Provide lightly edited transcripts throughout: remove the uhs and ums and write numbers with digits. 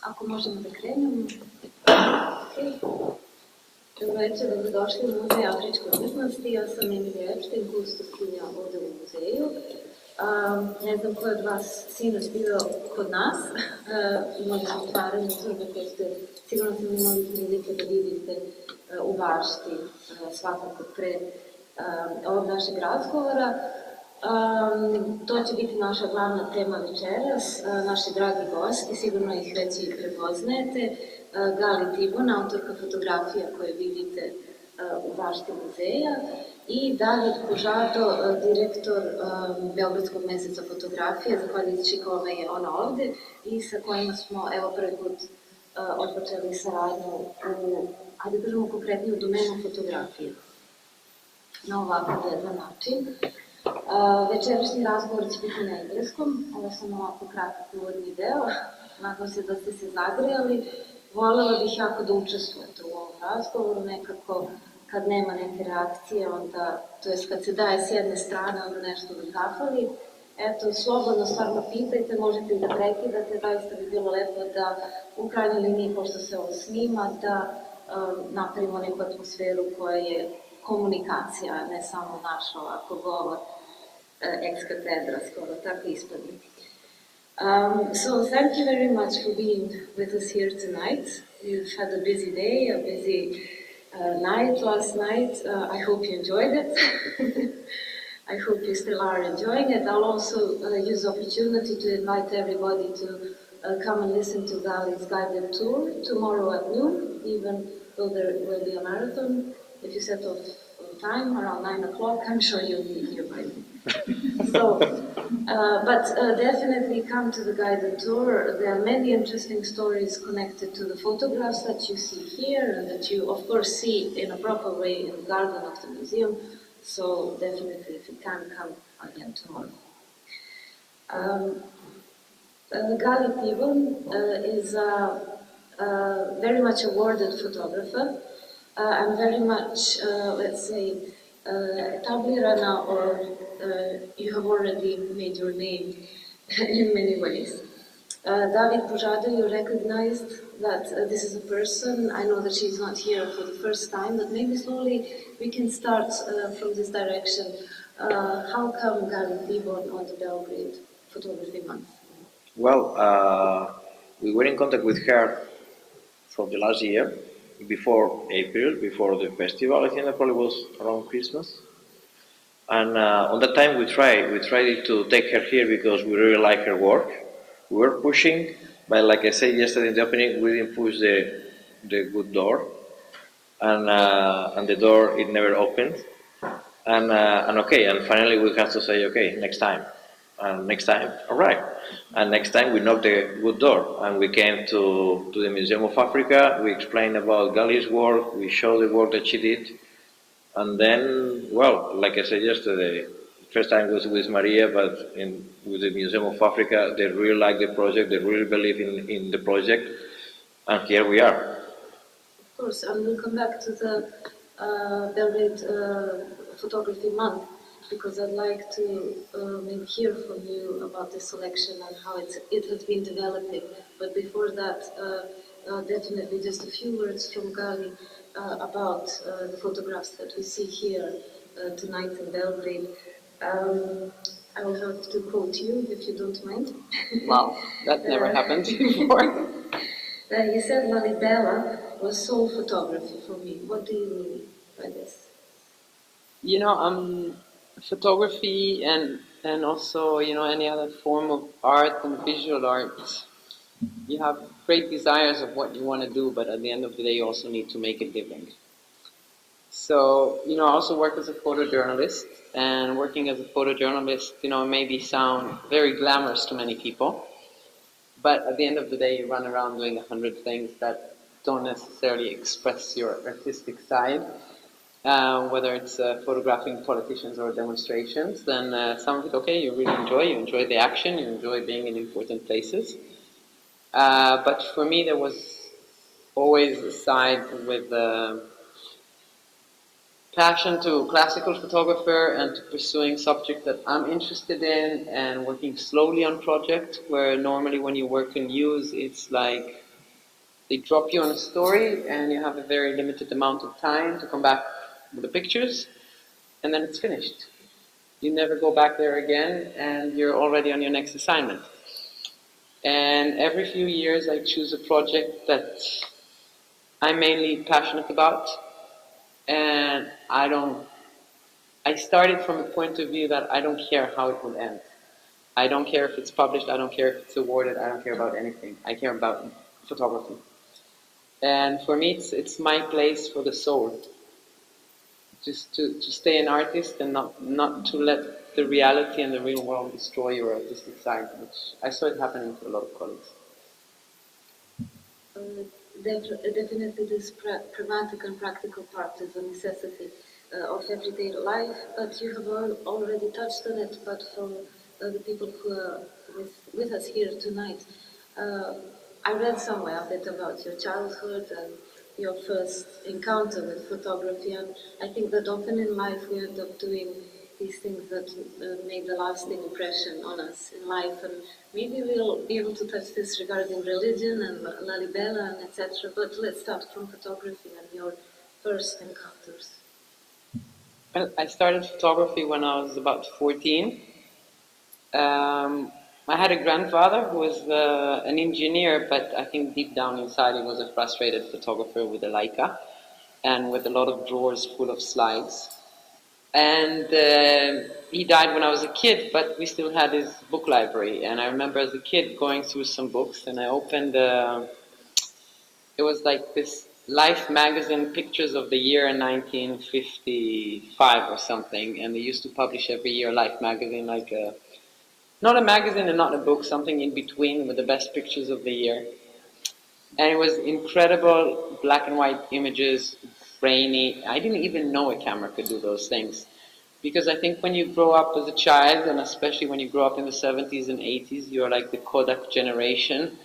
Ako možemo da krenemo. Dobro večer, dobrodošli u Muzej afričke umetnosti. Ja sam Emilija Epštajn, kustoskinja ovde u muzeju. Ne znam ko je od vas sinoć bio kod nas. Imali smo otvaranje izložbe koje ste sigurno sam imali prilike da vidite u bašti svakako pre ovog našeg razgovora. To će biti naša glavna tema večeras, naši dragi gosti, sigurno ih već i prepoznajete, Gali TIbbon, autorka fotografija koje vidite u bašti muzeja, i David Pužato, direktor Beogradskog meseca fotografije, zahvaljujući kome je ona ovde i sa kojima smo evo prvi put otpočeli saradnju u, hajde kažemo konkretnije, u domenu fotografije na ovakav jedan način. Večerašnji razgovor će biti na engleskom, ovo sam ovako kratak uvodni deo, nadam se da ste se zagrejali. Volela bih jako da učestvujete u ovom razgovoru, nekako kad nema neke reakcije, onda, to jest kad se daje s jedne strane, onda nešto vam zafali. Eto, slobodno stvarno pitajte, možete i da prekidate, zaista bi bilo lepo da u krajnjoj liniji, pošto se ovo snima, da napravimo neku atmosferu koja je komunikacija, ne samo naš ovako govor ex cathedra, skoro tako ispadne. So thank you very much for being with us here tonight. You've had a busy day, a busy night last night. I hope you enjoyed it. I hope you still are enjoying it. I'll also use the opportunity to invite everybody to come and listen to Gali's guided tour tomorrow at noon, even though there will be a marathon. If you set off time around 9 o'clock, I'm sure you'll be here by then. So, but definitely come to the guided tour. There are many interesting stories connected to the photographs that you see here and that you, of course, see in a proper way in the garden of the museum. So definitely, if you can, come again tomorrow. Gali TIbbon is a very much awarded photographer. And very much, let's say, etablirana, or you have already made your name in many ways. David Pužato, you recognized that this is a person. I know that she's not here for the first time, but maybe slowly we can start from this direction. How come Gali TIbbon on the Belgrade Photography Month? Well, we were in contact with her for the last year, before April, before the festival. I think that probably was around Christmas. And on that time we tried to take her here because we really like her work. We were pushing, but like I said yesterday in the opening, we didn't push the good door. And the door, it never opened. And finally we have to say, okay, next time. And next time, all right. And next time we knocked the good door, and we came to the Museum of Africa. We explained about Gali's work, we showed the work that she did. And then, well, like I said yesterday, first time was with Maria, but with the Museum of Africa, they really like the project, they really believe in the project, and here we are. Of course, and we'll come back to the Belgrade Photography Month, because I'd like to maybe hear from you about the selection and how it has been developing. But before that, definitely just a few words from Gali about the photographs that we see here tonight in Belgrade. I will have to quote you, if you don't mind. Wow, that never happened before. You said La Libella was soul photography for me. What do you mean by this? You know, photography and also, you know, any other form of art and visual art, you have great desires of what you want to do, but at the end of the day you also need to make a living. So, you know, I also work as a photojournalist, and working as a photojournalist, you know, maybe sound very glamorous to many people, but at the end of the day you run around doing 100 things that don't necessarily express your artistic side. Whether it's photographing politicians or demonstrations, then some of it, okay, you really enjoy the action, you enjoy being in important places. But for me, there was always a side with passion to classical photographer and to pursuing subjects that I'm interested in and working slowly on projects, where normally when you work in news, it's like They drop you on a story, and you have a very limited amount of time to come back with the pictures, and then it's finished. You never go back there again, and you're already on your next assignment. And every few years I choose a project that I'm mainly passionate about, and I started from a point of view that I don't care how it will end. I don't care if it's published, I don't care if it's awarded, I don't care about anything. I care about photography. And for me, it's my place for the soul. Just to stay an artist and not to let the reality and the real world destroy your artistic side, which I saw it happening to a lot of colleagues. Definitely this pragmatic and practical part is a necessity of everyday life, but you have already touched on it, but for the people who are with us here tonight, I read somewhere a bit about your childhood and your first encounter with photography, and I think that often in life we end up doing these things that make the lasting impression on us in life, and maybe we'll be able to touch this regarding religion and La Libella and etc. But let's start from photography and your first encounters. Well, I started photography when I was about 14. I had a grandfather who was an engineer, but I think deep down inside he was a frustrated photographer with a Leica and with a lot of drawers full of slides. And he died when I was a kid, but we still had his book library. And I remember as a kid going through some books, and I opened, it was like this Life magazine, pictures of the year 1955 or something. And they used to publish every year Life magazine, like not a magazine and not a book, something in between with the best pictures of the year. And it was incredible black and white images, grainy. I didn't even know a camera could do those things. Because I think when you grow up as a child, and especially when you grow up in the 70s and 80s, you're like the Kodak generation.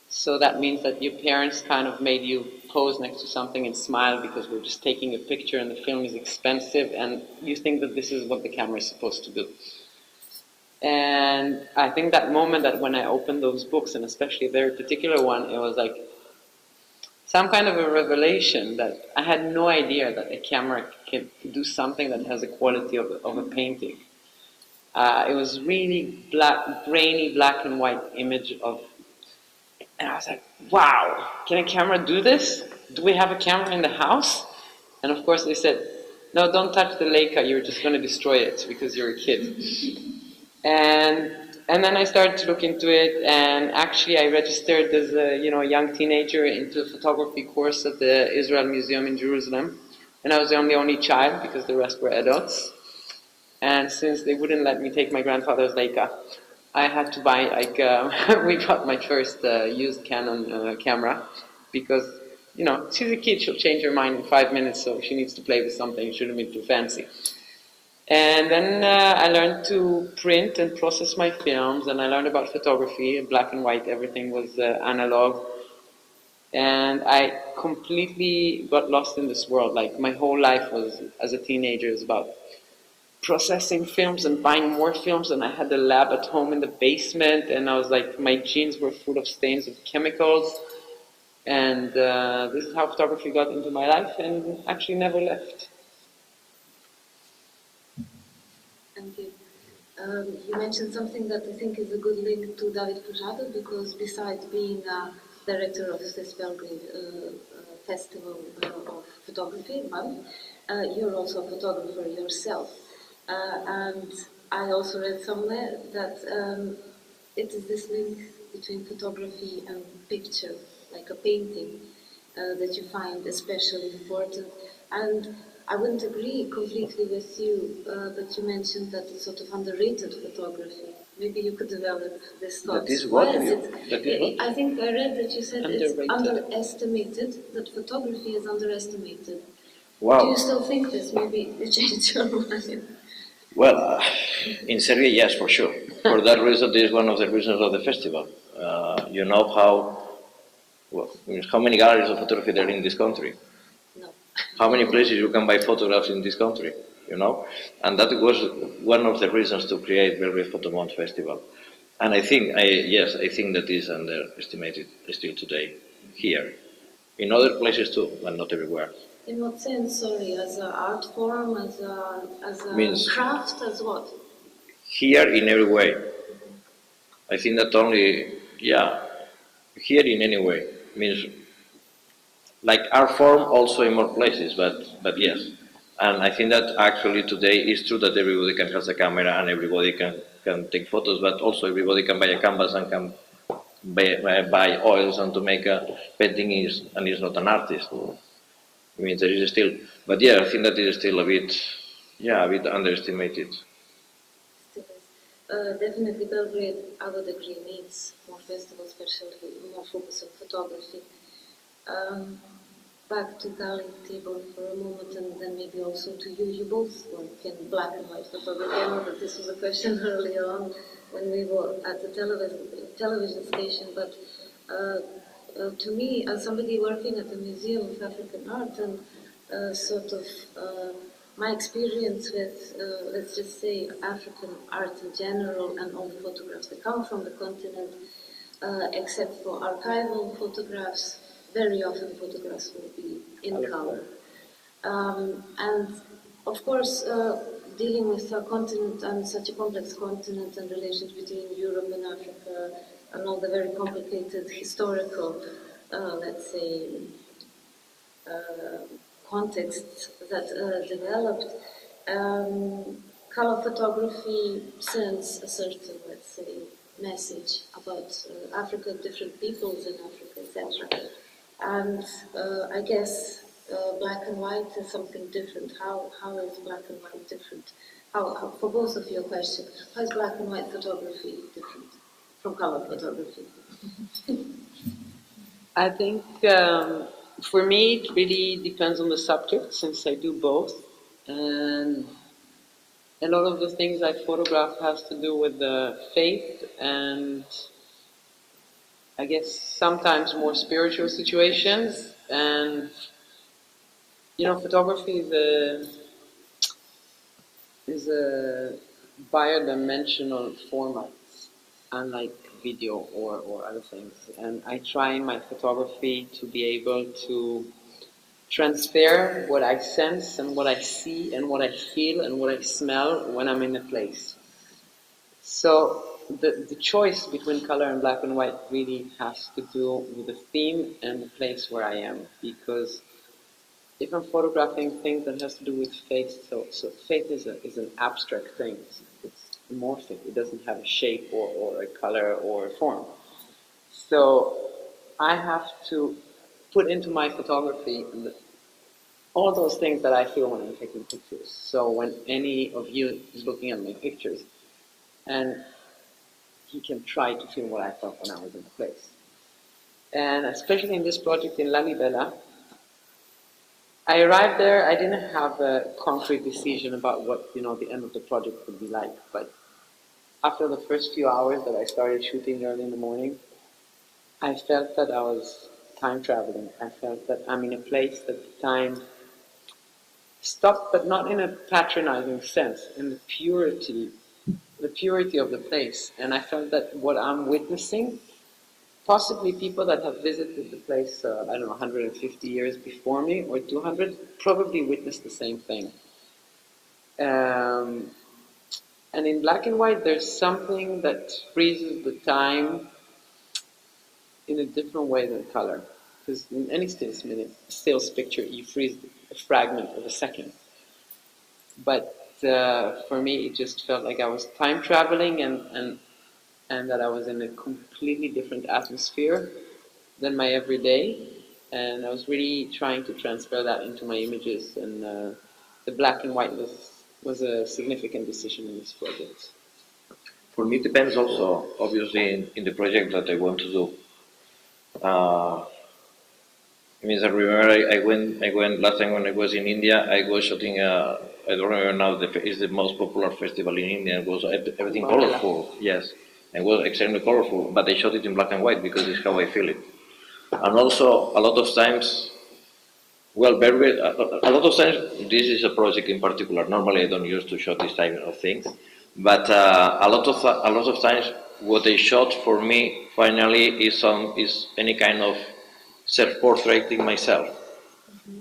So that means that your parents kind of made you pose next to something and smile because we're just taking a picture and the film is expensive, and you think that this is what the camera is supposed to do. And I think that moment that when I opened those books, and especially a very particular one, it was like some kind of a revelation that I had no idea that a camera can do something that has the quality of a painting. It was really grainy black and white image of, and I was like, wow, can a camera do this? Do we have a camera in the house? And of course they said, no, don't touch the Leica, you're just going to destroy it because you're a kid. And then I started to look into it, and actually I registered as a young teenager into a photography course at the Israel Museum in Jerusalem. And I was the only child because the rest were adults. And since they wouldn't let me take my grandfather's Leica, I had to buy, we got my first used Canon camera because, she's a kid, she'll change her mind in 5 minutes, so she needs to play with something, it shouldn't be too fancy. And then I learned to print and process my films, and I learned about photography, black and white, everything was analog. And I completely got lost in this world. Like my whole life was, as a teenager, was about processing films and buying more films, and I had a lab at home in the basement, and I was like, my jeans were full of stains of chemicals. And this is how photography got into my life and actually never left. Thank you. You mentioned something that I think is a good link to David Pujado, because besides being a director of this Belgrade Festival of Photography month, you're also a photographer yourself. And I also read somewhere that it is this link between photography and picture, like a painting, that you find especially important. And I wouldn't agree completely with you, but you mentioned that it's sort of underrated photography. Maybe you could develop this thought. That is what? I think I read that you said Underrated. it's underestimated, that photography is underestimated. Wow. Do you still think this? Maybe you changed your mind. Well, in Serbia, yes, for sure. For that reason, this is one of the reasons of the festival. You know how many galleries of photography there are in this country? No. How many places you can buy photographs in this country? And that was one of the reasons to create Belgrade Photo Month Festival. And I think that is underestimated still today here In other places too, but not everywhere. In what sense, sorry, as an art form, as a Means craft, as what? here in every way. I think that only, yeah, here in any way. Means like art form also in more places, but yes. And I think that actually today it's true that everybody can have a camera and everybody can take photos, but also everybody can buy a canvas and can buy oils and to make a painting and is not an artist. I mean, there is still, but yeah, I think that it is still a bit, yeah, a bit underestimated. Still is. Definitely Belgrade, I would agree, needs more festivals, especially more focus on photography. Um, Back to Gali, TIbbon for a moment, and then maybe also to you. You both work in black and white photography. I know that this was a question earlier on when we were at the television station, but to me, as somebody working at the Museum of African Art, and sort of my experience with, let's just say, African art in general, and all the photographs that come from the continent, except for archival photographs, very often photographs will be in color. And of course, dealing with a continent and such a complex continent and relations between Europe and Africa and all the very complicated historical, let's say, contexts that developed, color photography sends a certain, let's say, message about Africa, different peoples in Africa, etc. And I guess black and white is something different. How is black and white different? How, for both of your questions, how is black and white photography different from color photography? I think for me it really depends on the subject, since I do both, and a lot of the things I photograph has to do with the faith and I guess sometimes more spiritual situations. And photography is a bidimensional format, unlike video or other things. And I try in my photography to be able to transfer what I sense and what I see and what I feel and what I smell when I'm in a place. So the choice between color and black and white really has to do with the theme and the place where I am. Because if I'm photographing things that has to do with faith, so faith is an abstract thing. It's amorphic. It doesn't have a shape or a color or a form. So I have to put into my photography all those things that I feel when I'm taking pictures. So when any of you is looking at my pictures, and he can try to feel what I felt when I was in the place. And especially in this project in Lalibela, I arrived there, I didn't have a concrete decision about what the end of the project would be like. But after the first few hours that I started shooting early in the morning, I felt that I was time traveling. I felt that I'm in a place that time stopped, but not in a patronizing sense, in the purity of the place. And I felt that what I'm witnessing, possibly people that have visited the place, 150 years before me, or 200, probably witnessed the same thing. And in black and white, there's something that freezes the time in a different way than color. Because in any stills picture, you freeze a fragment of a second. But for me, it just felt like I was time traveling and that I was in a completely different atmosphere than my everyday. And I was really trying to transfer that into my images. And the black and white was a significant decision in this project. For me, it depends also, obviously, in the project that I want to do. It means I remember I went last time when I was in India. I was shooting. I don't remember now. It's the most popular festival in India. It was everything colorful. Yes, it was extremely colorful. But I shot it in black and white because it's how I feel it. And also a lot of times, well, a lot of times this is a project in particular. Normally, I don't used to shot this type of things, but a lot of times what I shot for me finally is any kind of self-portraiting myself.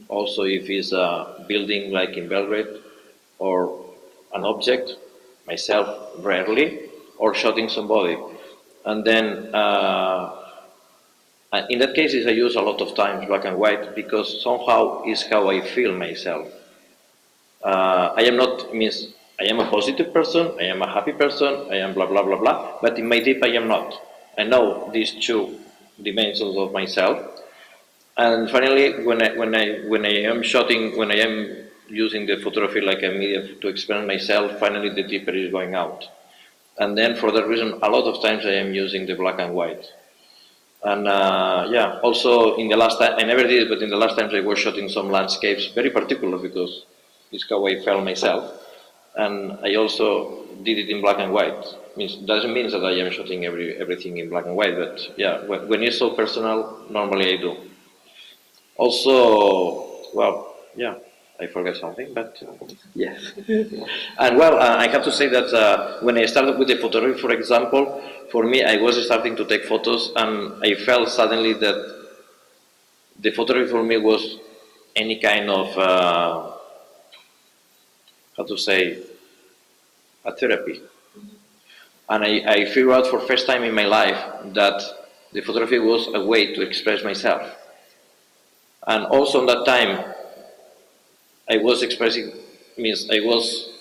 Also, if it's a building like in Belgrade or an object, myself rarely, or shooting somebody. And then in that cases, I use a lot of times black and white because somehow is how I feel myself. I am not means I am a positive person, I am a happy person, I am blah blah blah blah. But in my deep, I am not. I know these two dimensions of myself, and finally, when I am shooting, when I am using the photography like a medium to express myself, finally the deeper is going out. And then for that reason, a lot of times I am using the black and white. And yeah, also in the last time, I never did it, but in the last times I was shooting some landscapes, very particular because it's how I felt myself. And I also did it in black and white. Means doesn't mean that I am shooting everything in black and white, but yeah, when it's so personal, normally I do. Also, well, yeah, I forget something, but yes. And well, I have to say that when I started with the photography, for example, for me, I was starting to take photos, and I felt suddenly that the photography for me was any kind of, how to say, a therapy. And I figured out for first time in my life that the photography was a way to express myself. And also in that time, I was expressing, means I was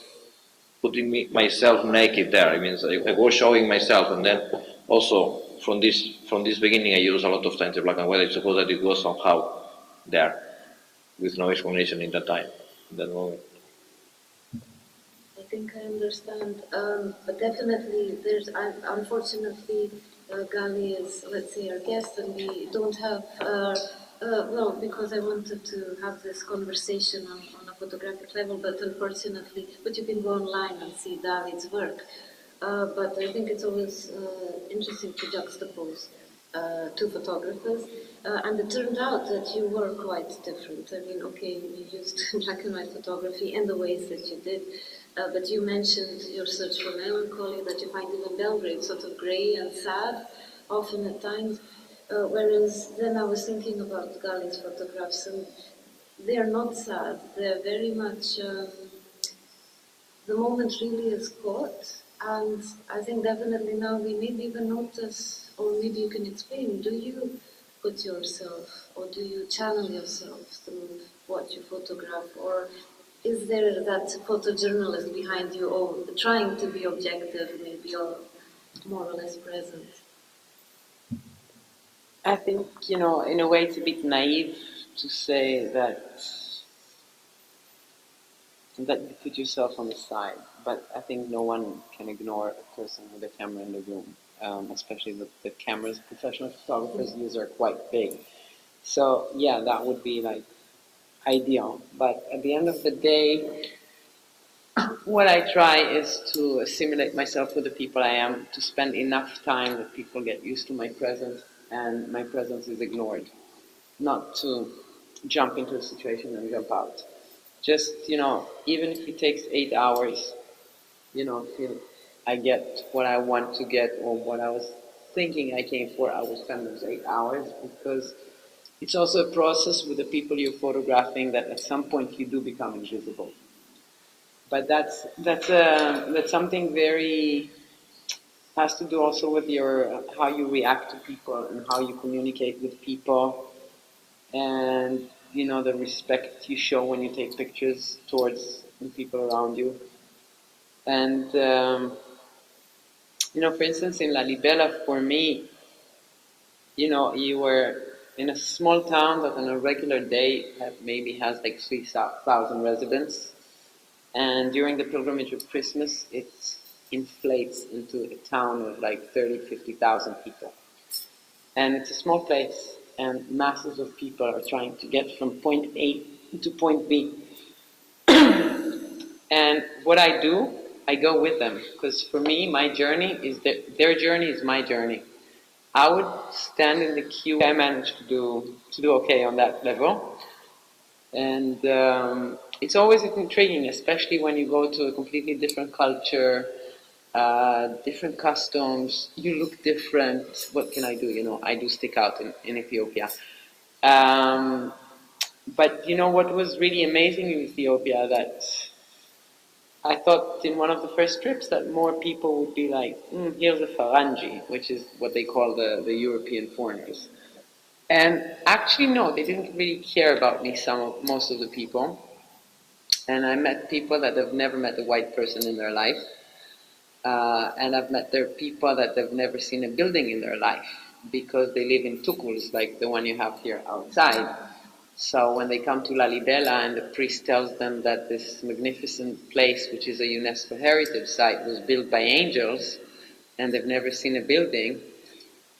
putting myself naked there. I mean, I was showing myself, and then also from this beginning, I used a lot of times the black and white. I suppose that it was somehow there, with no explanation in that time, in that moment. I think I understand, but definitely there's, unfortunately, Gali is, let's say, our guest, and we don't have, well, because I wanted to have this conversation on a photographic level, but unfortunately, but you can go online and see David's work. But I think it's always interesting to juxtapose two photographers. And it turned out that you were quite different. I mean, okay, you used black and white photography in the ways that you did, but you mentioned your search for melancholy, that you find even Belgrade sort of grey and sad, often at times. Whereas then I was thinking about Gali's photographs, and they are not sad. They're very much, the moment really is caught. And I think definitely now we maybe even notice, or maybe you can explain, do you put yourself, or do you channel yourself through what you photograph, or is there that photojournalist behind you, or trying to be objective, maybe, or more or less present? I think, in a way it's a bit naive to say that you put yourself on the side, but I think no one can ignore a person with a camera in the room, especially the cameras professional photographers use are quite big. So yeah, that would be like ideal. But at the end of the day, what I try is to assimilate myself with the people I am, to spend enough time that people get used to my presence and my presence is ignored. Not to jump into a situation and jump out. Just, even if it takes 8 hours, till I get what I want to get or what I was thinking I came for, I will spend those 8 hours, because it's also a process with the people you're photographing that at some point you do become invisible. But that's something very has to do also with your how you react to people and how you communicate with people, and the respect you show when you take pictures towards the people around you. And for instance, in La Libella, for me, you were in a small town that on a regular day maybe has like 3,000 residents, and during the pilgrimage of Christmas, it inflates into a town of like 30, 50,000 people. And it's a small place, and masses of people are trying to get from point A to point B. And what I do, I go with them, because for me, my journey is their journey is my journey. I would stand in the queue. I managed to do okay on that level, and it's always intriguing, especially when you go to a completely different culture, different customs. You look different. What can I do? I do stick out in Ethiopia. But you know what was really amazing in Ethiopia, that I thought in one of the first trips that more people would be like, here's a Farangi, which is what they call the European foreigners. And actually, no, they didn't really care about me, most of the people. And I met people that have never met a white person in their life. And I've met their people that they've never seen a building in their life because they live in tukuls, like the one you have here outside. So when they come to Lalibela and the priest tells them that this magnificent place, which is a UNESCO heritage site, was built by angels and they've never seen a building,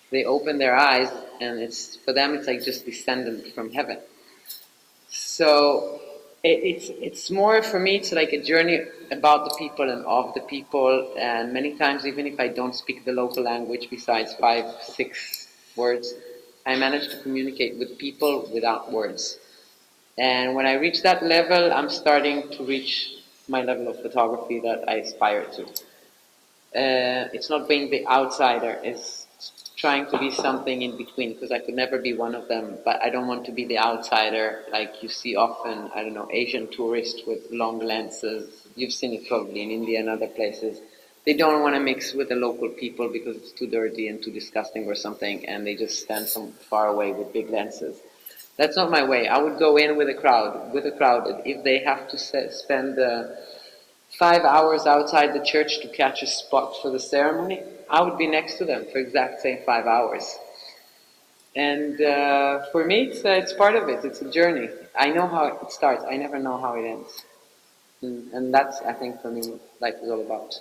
they open their eyes and for them it's like just descendant from heaven. So it's more, for me, it's like a journey about the people and of the people, and many times, even if I don't speak the local language besides 5, 6 words, I manage to communicate with people without words. And when I reach that level, I'm starting to reach my level of photography that I aspire to. It's not being the outsider, it's trying to be something in between, because I could never be one of them, but I don't want to be the outsider like you see often, I don't know, Asian tourists with long lenses. You've seen it probably in India and other places. They don't want to mix with the local people because it's too dirty and too disgusting or something, and they just stand from far away with big lenses. That's not my way. I would go in with a crowd, if they have to spend 5 hours outside the church to catch a spot for the ceremony, I would be next to them for exact same 5 hours. And for me, it's part of it. It's a journey. I know how it starts. I never know how it ends. And that's, I think, for me, life is all about.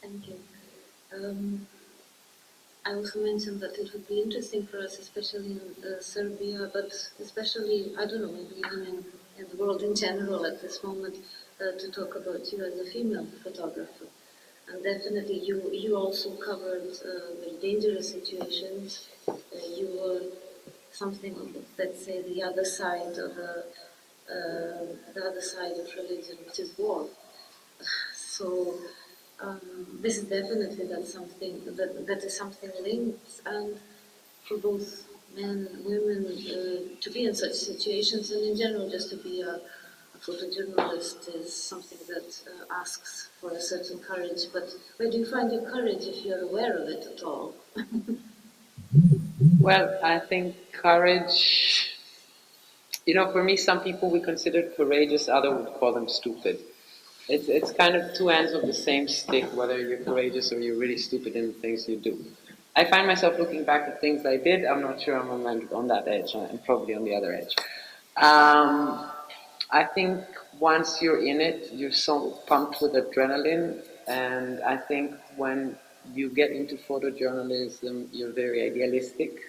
Thank you. I also mentioned that it would be interesting for us, especially in Serbia, but especially, I don't know, maybe even in the world in general at this moment, to talk about you as a female photographer. And definitely you also covered very dangerous situations. You were something of, let's say, the other side of religion, which is war. So this is definitely that is something linked, and for both men and women to be in such situations, and in general just to be a photojournalist is something that asks for a certain courage. But where do you find your courage if you're aware of it at all? Well, I think courage, for me, some people we consider courageous, others would call them stupid. It's kind of two ends of the same stick, whether you're courageous or you're really stupid in the things you do. I find myself looking back at things I did, I'm not sure I'm on that edge, I'm probably on the other edge. I think once you're in it, you're so pumped with adrenaline, and I think when you get into photojournalism, you're very idealistic.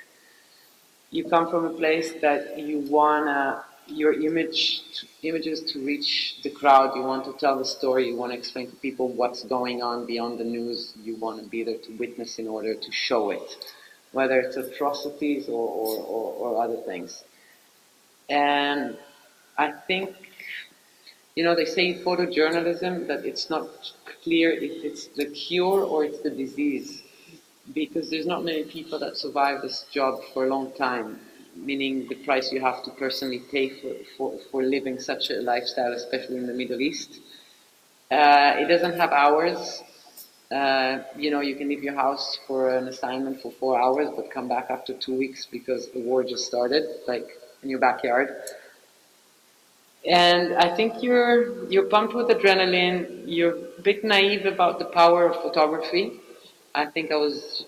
You come from a place that you want your images to reach the crowd. You want to tell the story. You want to explain to people what's going on beyond the news. You want to be there to witness in order to show it, whether it's atrocities or other things. And I think, they say in photojournalism that it's not clear if it's the cure or it's the disease, because there's not many people that survive this job for a long time, meaning the price you have to personally pay for living such a lifestyle, especially in the Middle East. It doesn't have hours. You can leave your house for an assignment for 4 hours, but come back after 2 weeks because the war just started, like in your backyard. And I think you're pumped with adrenaline. You're a bit naive about the power of photography. I think it was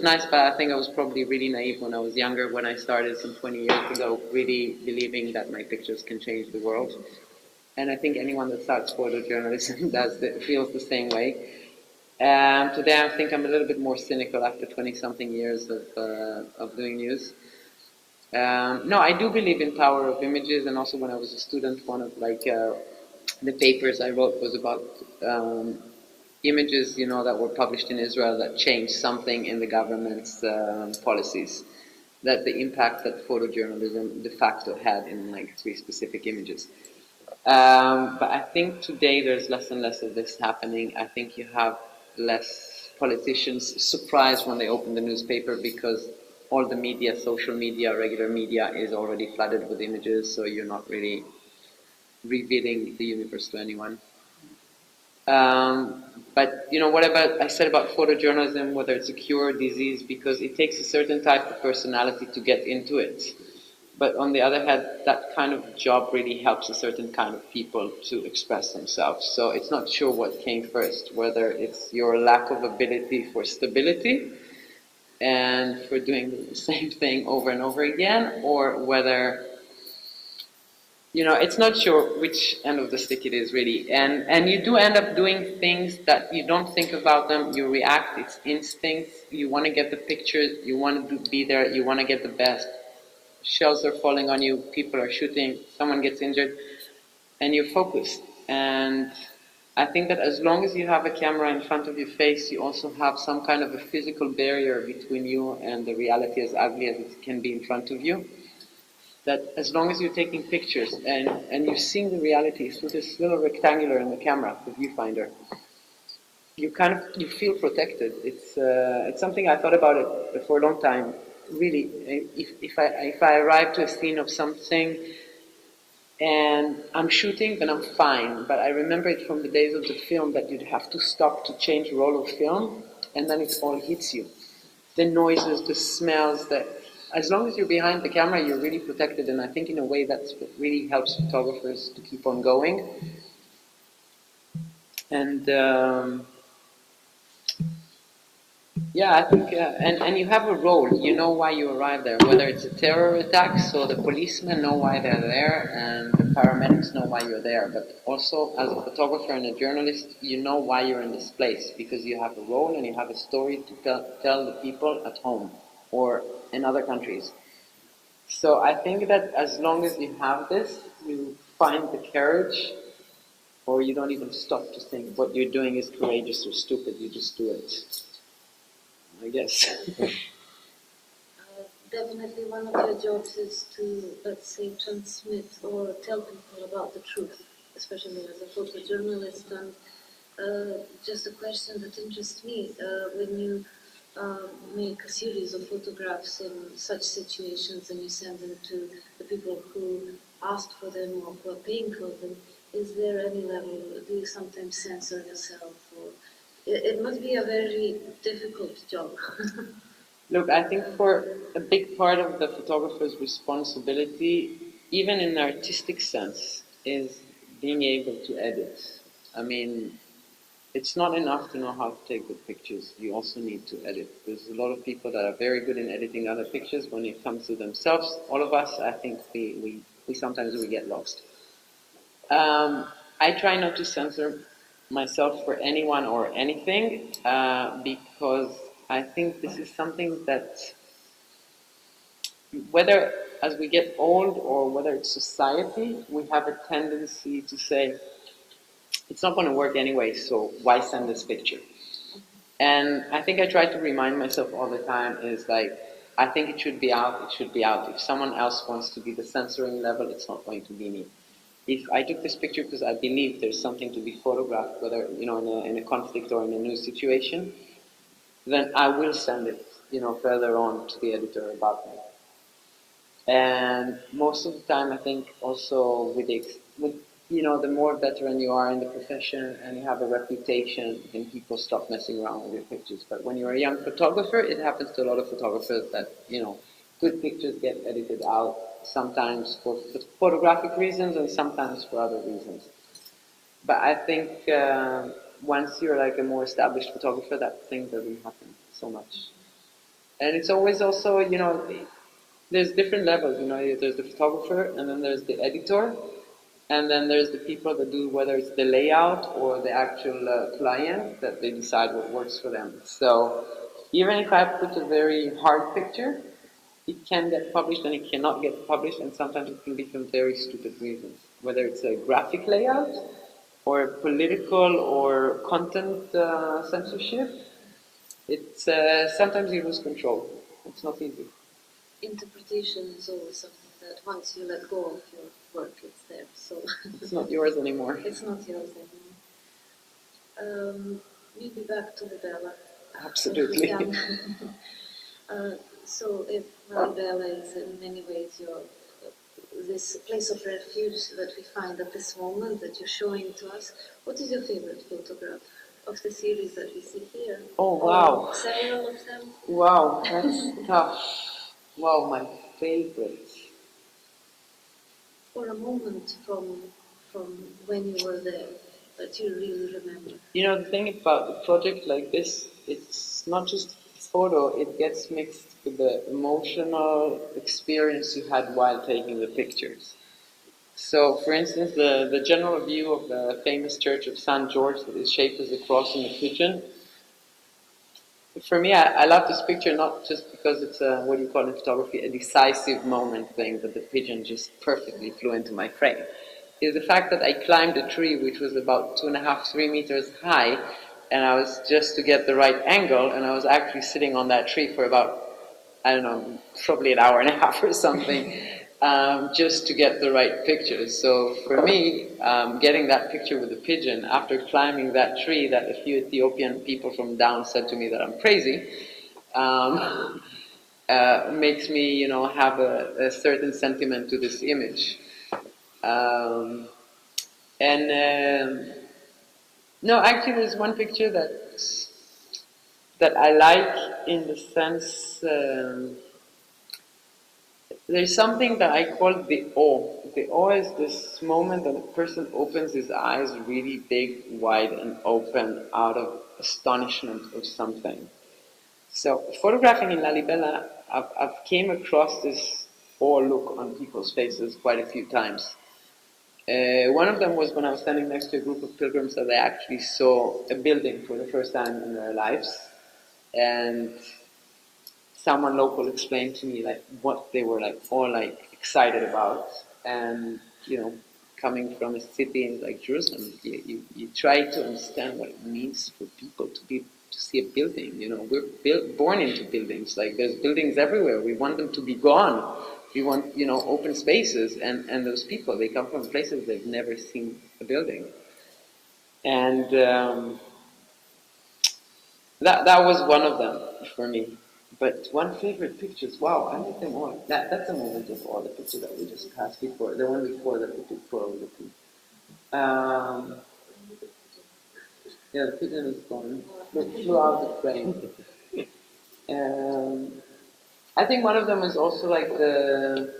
nice, but I think I was probably really naive when I was younger, when I started some 20 years ago, really believing that my pictures can change the world. And I think anyone that starts photojournalism feels the same way. Today I think I'm a little bit more cynical after 20-something years of doing news. No, I do believe in power of images, and also when I was a student, one of the papers I wrote was about images, that were published in Israel that changed something in the government's policies, that the impact that photojournalism de facto had in 3 specific images. But I think today there's less and less of this happening. I think you have less politicians surprised when they open the newspaper because all the media, social media, regular media is already flooded with images, so you're not really revealing the universe to anyone. But whatever I said about photojournalism, whether it's a cure or disease, because it takes a certain type of personality to get into it. But on the other hand, that kind of job really helps a certain kind of people to express themselves. So it's not sure what came first, whether it's your lack of ability for stability and for doing the same thing over and over again, or whether it's not sure which end of the stick it is really. And you do end up doing things that you don't think about them, you react, it's instinct, you want to get the pictures, you want to be there, you want to get the best. Shells are falling on you, people are shooting, someone gets injured, and you're focused. And I think that as long as you have a camera in front of your face, you also have some kind of a physical barrier between you and the reality, as ugly as it can be in front of you. That as long as you're taking pictures and you're seeing the reality through this little rectangular in the camera, the viewfinder, you feel protected. It's something I thought about it for a long time. Really, if I arrive to a scene of something and I'm shooting, then I'm fine. But I remember it from the days of the film that you'd have to stop to change roll of film, and then it all hits you. The noises, the smells, as long as you're behind the camera, you're really protected, and I think in a way that's what really helps photographers to keep on going. And I think, and you have a role, you know why you arrive there, whether it's a terror attack, so the policemen know why they're there, and the paramedics know why you're there, but also as a photographer and a journalist, you know why you're in this place, because you have a role and you have a story to tell the people at home, or in other countries. So I think that as long as you have this, you find the courage, or you don't even stop to think what you're doing is courageous or stupid, you just do it. I guess. Definitely one of your jobs is to, let's say, transmit or tell people about the truth, especially as a photojournalist. And just a question that interests me, when you make a series of photographs in such situations and you send them to the people who asked for them or who are paying for them, is there any level, do you sometimes censor yourself? Or it must be a very difficult job. Look, I think for a big part of the photographer's responsibility, even in an artistic sense, is being able to edit. I mean, it's not enough to know how to take good pictures. You also need to edit. There's a lot of people that are very good in editing other pictures. When it comes to themselves, all of us, I think we sometimes we get lost. I try not to censor myself for anyone or anything because I think this is something that, whether as we get old or whether it's society, we have a tendency to say, it's not going to work anyway, so why send this picture? And I think I try to remind myself all the time is like, I think it should be out, it should be out. If someone else wants to be the censoring level, it's not going to be me. If I took this picture because I believe there's something to be photographed, whether in a conflict or in a new situation, then I will send it further on to the editor about me. And most of the time, I think also with the more veteran you are in the profession and you have a reputation, then people stop messing around with your pictures. But when you're a young photographer, it happens to a lot of photographers that good pictures get edited out, sometimes for photographic reasons and sometimes for other reasons. But I think once you're like a more established photographer, that thing doesn't happen so much. And it's always also, there's different levels, there's the photographer and then there's the editor and then there's the people that do, whether it's the layout or the actual client, that they decide what works for them. So even if I put a very hard picture, it can get published and it cannot get published, and sometimes it can be for very stupid reasons. Whether it's a graphic layout or political or content censorship, it's sometimes you lose control. It's not easy. Interpretation is always something that once you let go of your work, it's there. So it's not yours anymore. It's not yours anymore. Maybe back to the Bella. Absolutely. If we can. So if Lalibela is in many ways your this place of refuge that we find at this moment that you're showing to us, what is your favorite photograph of the series that we see here? Oh, wow. Or several of them? Wow, that's tough. Wow, my favorite. Or a moment from when you were there that you really remember? You know, the thing about a project like this, it's not just photo, it gets mixed with the emotional experience you had while taking the pictures. So, for instance, the general view of the famous church of St. George that is shaped as a cross and a pigeon, for me, I love this picture not just because it's a, what do you call in photography, a decisive moment thing that the pigeon just perfectly flew into my frame. Is the fact that I climbed a tree which was about 2.5, 3 meters high, and I was just to get the right angle, and I was actually sitting on that tree for about, I don't know, probably an hour and a half or something, just to get the right pictures. So for me, getting that picture with the pigeon after climbing that tree that a few Ethiopian people from down said to me that I'm crazy, makes me, you know, have a certain sentiment to this image. Um, and no, actually, there's one picture that I like in the sense. There's something that I call the awe. The awe is this moment that a person opens his eyes really big, wide, and open out of astonishment of something. So, photographing in Lalibela, I've came across this awe look on people's faces quite a few times. One of them was when I was standing next to a group of pilgrims that they actually saw a building for the first time in their lives. And someone local explained to me like what they were like all like excited about, and you know, coming from a city like Jerusalem, you try to understand what it means for people to see a building. You know, we're born into buildings. Like there's buildings everywhere. We want them to be gone. We want, you know, open spaces, and those people, they come from places they've never seen a building, and that was one of them for me. But one favorite pictures, wow, I like them all. That's a moment of all the pictures that we just passed before, the one before that we took for the two. Yeah, the pigeon is gone. Flew out the frame. I think one of them is also like the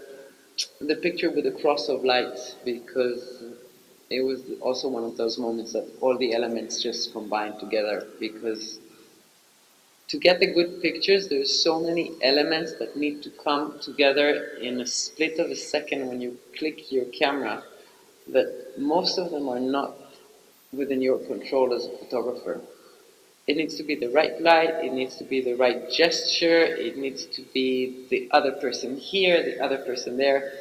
picture with the cross of light, because it was also one of those moments that all the elements just combined together, because to get the good pictures, there's so many elements that need to come together in a split of a second when you click your camera, that most of them are not within your control as a photographer. It needs to be the right light, it needs to be the right gesture, it needs to be the other person here, the other person there.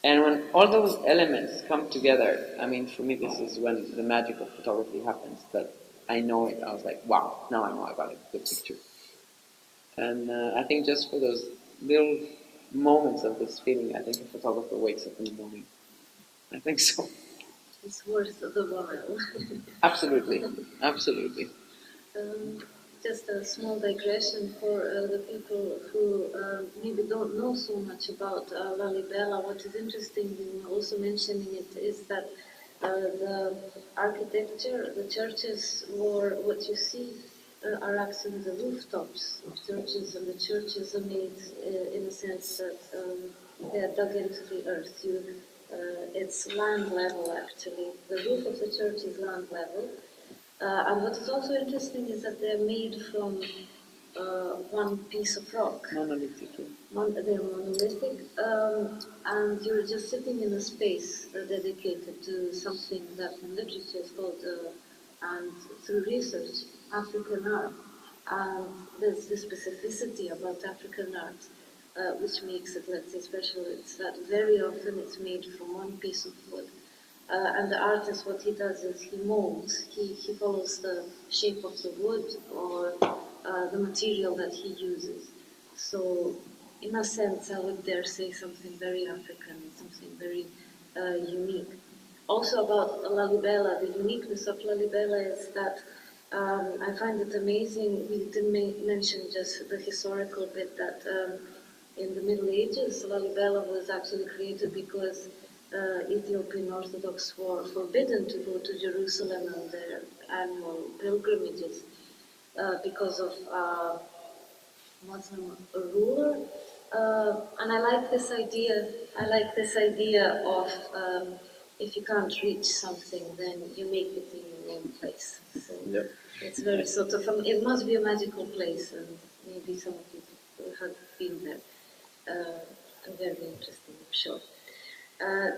And when all those elements come together, I mean, for me, this is when the magic of photography happens, that I know it. I was like, wow, now I know I got a good picture. And I think just for those little moments of this feeling, I think a photographer wakes up in the morning. I think so. It's worth the while. Absolutely, absolutely. Um, just a small digression for the people who maybe don't know so much about Lalibela. What is interesting in also mentioning it is that the architecture, the churches, or what you see are actually the rooftops of churches, and the churches are made in a sense that they are dug into the earth. It's land level actually. The roof of the church is land level. And what is also interesting is that they're made from one piece of rock. Monolithic. They're monolithic, and you're just sitting in a space dedicated to something that in literature is called, and through research, African art. And there's this specificity about African art, which makes it, let's say, special. It's that very often it's made from one piece of wood. And the artist, what he does is he molds, he follows the shape of the wood or the material that he uses. So, in a sense, I would dare say something very African, something very unique. Also about Lalibela, the uniqueness of Lalibela is that I find it amazing. We didn't mention just the historical bit that in the Middle Ages, Lalibela was actually created because Ethiopian Orthodox were forbidden to go to Jerusalem on their annual pilgrimages because of Muslim ruler. And I like this idea. I like this idea of if you can't reach something, then you make it in your own place. So Yep. it's very sort of, it must be a magical place, and maybe some of you have been there. Very interesting, I'm sure.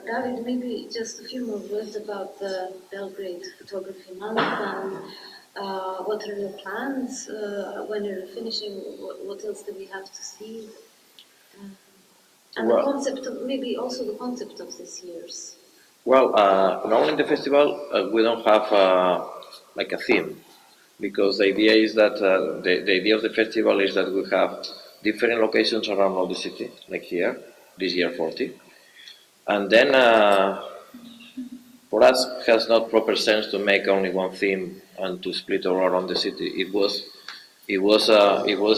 David, maybe just a few more words about the Belgrade Photography Month and what are your plans when you're finishing? What else do we have to see? And Well, the concept of, maybe also the concept of this year's. well, now in the festival, we don't have like a theme, because the idea is that the idea of the festival is that we have different locations around all the city, like here, this year 40, and then for us it has not proper sense to make only one theme and to split all around the city. It was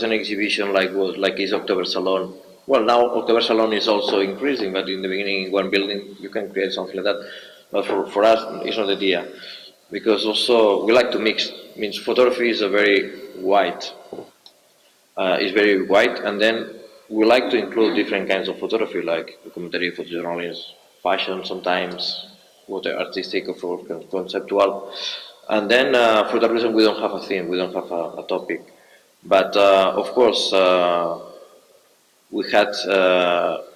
an exhibition like is October Salon. Well, now October Salon is also increasing, but in the beginning, in one building, you can create something like that. But for us, it's not the idea, because also we like to mix. Means photography is a very wide, is very wide, and then we like to include different kinds of photography, like documentary, photojournalism, fashion, sometimes what artistic or conceptual. And then for that reason, we don't have a theme, we don't have a topic. But of course, we had,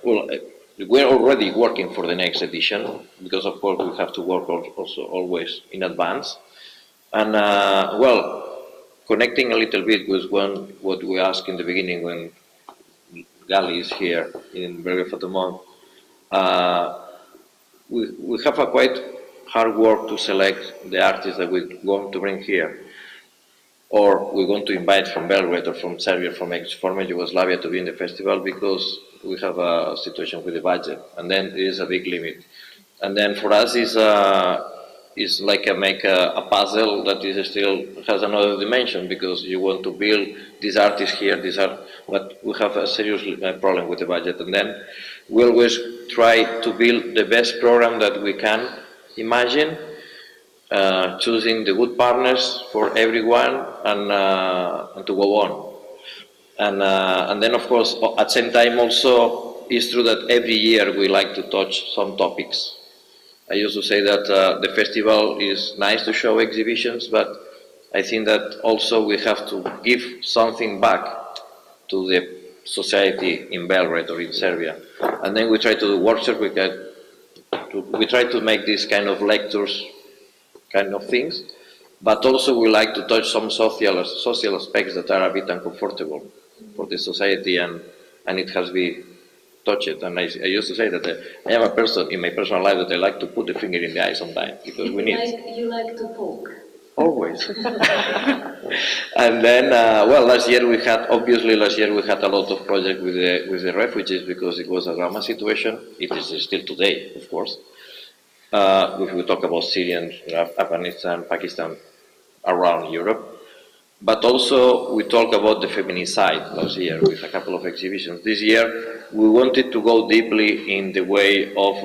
we're already working for the next edition, because of course we have to work also always in advance. And well, connecting a little bit with what we asked in the beginning when Gali is here in Belgrade Photo Month, we have a quite hard work to select the artists that we want to bring here, or we want to invite from Belgrade or from Serbia, from ex-former Yugoslavia to be in the festival, because we have a situation with the budget, and then it is a big limit. And then for us is like make a puzzle that is still has another dimension, because you want to build these artists here, but we have a serious problem with the budget. And then we always try to build the best program that we can imagine, choosing the good partners for everyone, and to go on. And then of course at the same time also it's true that every year we like to touch some topics. I used to say that the festival is nice to show exhibitions, but I think that also we have to give something back to the society in Belgrade or in Serbia. And then we try to do workshops, we try to make these kind of lectures kind of things, but also we like to touch some social aspects that are a bit uncomfortable for the society, and it has to be touched. And I used to say that I am a person in my personal life that I like to put the finger in the eye sometimes, because we need. You like to poke. Always. And then, well, last year we had a lot of projects with the refugees, because it was a drama situation. It is still today, of course. If we talk about Syrians, Afghanistan, Pakistan, around Europe. But also we talk about the feminist side last year with a couple of exhibitions. This year we wanted to go deeply in the way of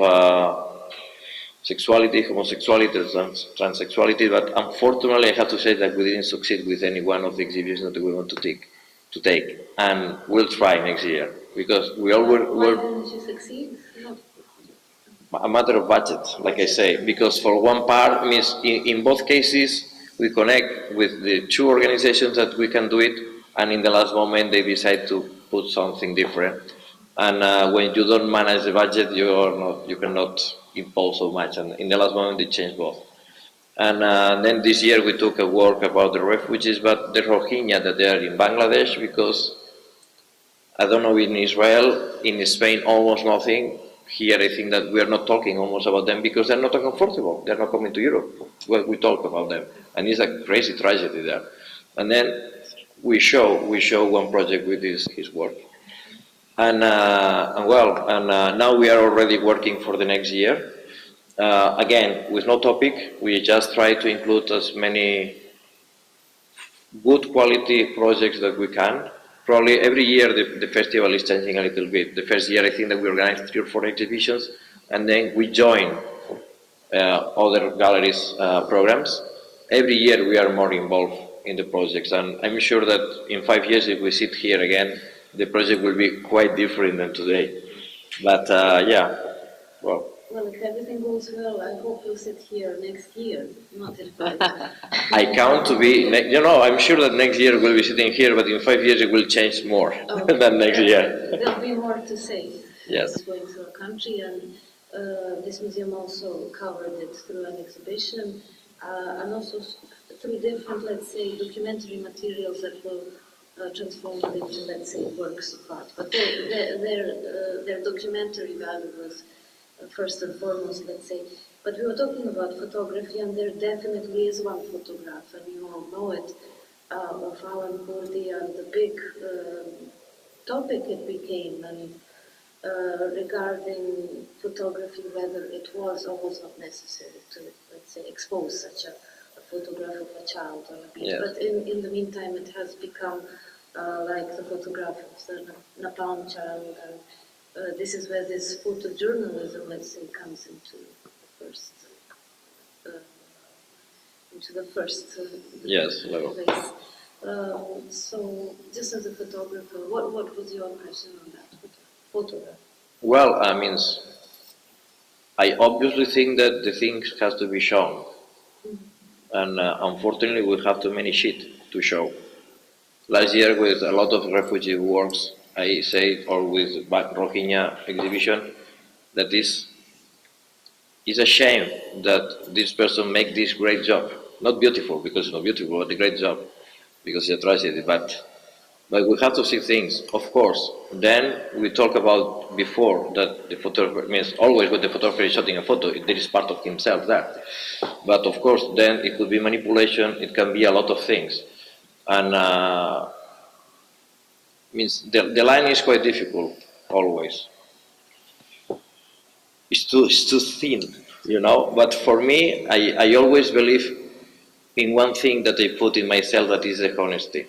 sexuality, homosexuality, transsexuality, but unfortunately I have to say that we didn't succeed with any one of the exhibitions that we want to take. And we'll try next year, because we all Why didn't you succeed? No. A matter of budget, like I say, because for one part means in both cases we connect with the two organizations that we can do it, and in the last moment they decide to put something different. And when you don't manage the budget, you cannot impose so much, and in the last moment they change both. And then this year we took a work about the refugees, but the Rohingya that they are in Bangladesh, because I don't know, in Israel, in Spain, almost nothing. Here I think that we are not talking almost about them, because they're not comfortable. They're not coming to Europe. Well, we talk about them, and it's a crazy tragedy there. And then we show one project with his work. And now we are already working for the next year. Again, with no topic, we just try to include as many good quality projects that we can. Probably every year the festival is changing a little bit. The first year I think that we organized 3 or 4 exhibitions, and then we join other galleries' programs. Every year we are more involved in the projects, and I'm sure that in 5 years, if we sit here again, the project will be quite different than today. But yeah, well. Well, if everything goes well, I hope you'll sit here next year, not in 5 I count to be, I'm sure that next year we'll be sitting here, but in 5 years it will change more than next year. There'll be more to say. Yes. It's going through a country, and this museum also covered it through an exhibition, and also through different, let's say, documentary materials that will transformed into, let's say, works of art. But their documentary value was first and foremost, let's say. But we were talking about photography, and there definitely is one photograph, and you all know it, of Alan Kurdi, and the big topic it became, and regarding photography, whether it was or was not necessary to, let's say, expose such a photograph of a child on a beach. Yes. But in the meantime, it has become like the photograph of the Napalm child, and this is where this photojournalism, let's say, comes into the first yes, level. place. So, just as a photographer, what was your impression on that photograph? Well, I obviously think that the things has to be shown, and unfortunately we have too many shit to show. Last year with a lot of refugee works, I say, or with Rohingya exhibition, that it's a shame that this person make this great job. Not beautiful, because it's not beautiful, but a great job, because it's a tragedy. But we have to see things, of course. Then we talk about before that the photographer means always when the photographer is shooting a photo, there is part of himself there. But of course, then it could be manipulation. It can be a lot of things, and means the line is quite difficult always. It's too thin, But for me, I always believe in one thing that I put in myself, that is the honesty.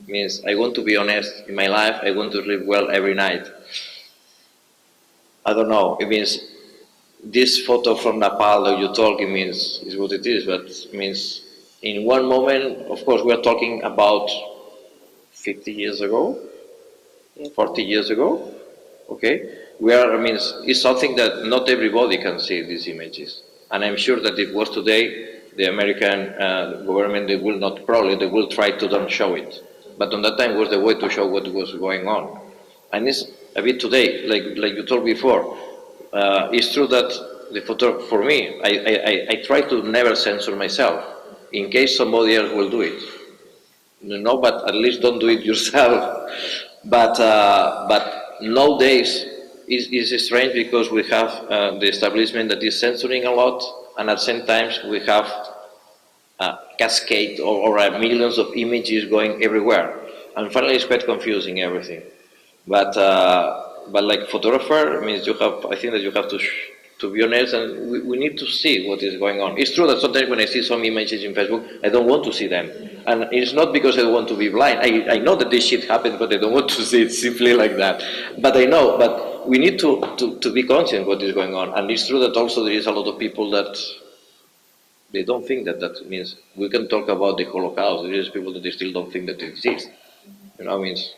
Means I want to be honest in my life. I want to live well every night. I don't know. It means this photo from Nepal that you talk, it means is what it is. But it means in one moment, of course, we are talking about 50 years ago, 40 years ago. Okay, it's something that not everybody can see these images, and I'm sure that if it was today, the American government, they will try to don't show it. But on that time was the way to show what was going on, and it's a bit today, like you told before. It's true that the photo, for me, I try to never censor myself, in case somebody else will do it. But at least don't do it yourself. But nowadays is strange because we have the establishment that is censoring a lot, and at the same time we have a cascade or millions of images going everywhere, and finally it's quite confusing everything. But like photographer means I think that you have to be honest, and we need to see what is going on. It's true that sometimes when I see some images in Facebook, I don't want to see them. And it's not because I don't want to be blind. I know that this shit happened, but I don't want to see it simply like that. But I know, but we need to be conscious what is going on. And it's true that also there is a lot of people that they don't think that means we can talk about the Holocaust. There is people that they still don't think that it exists. Means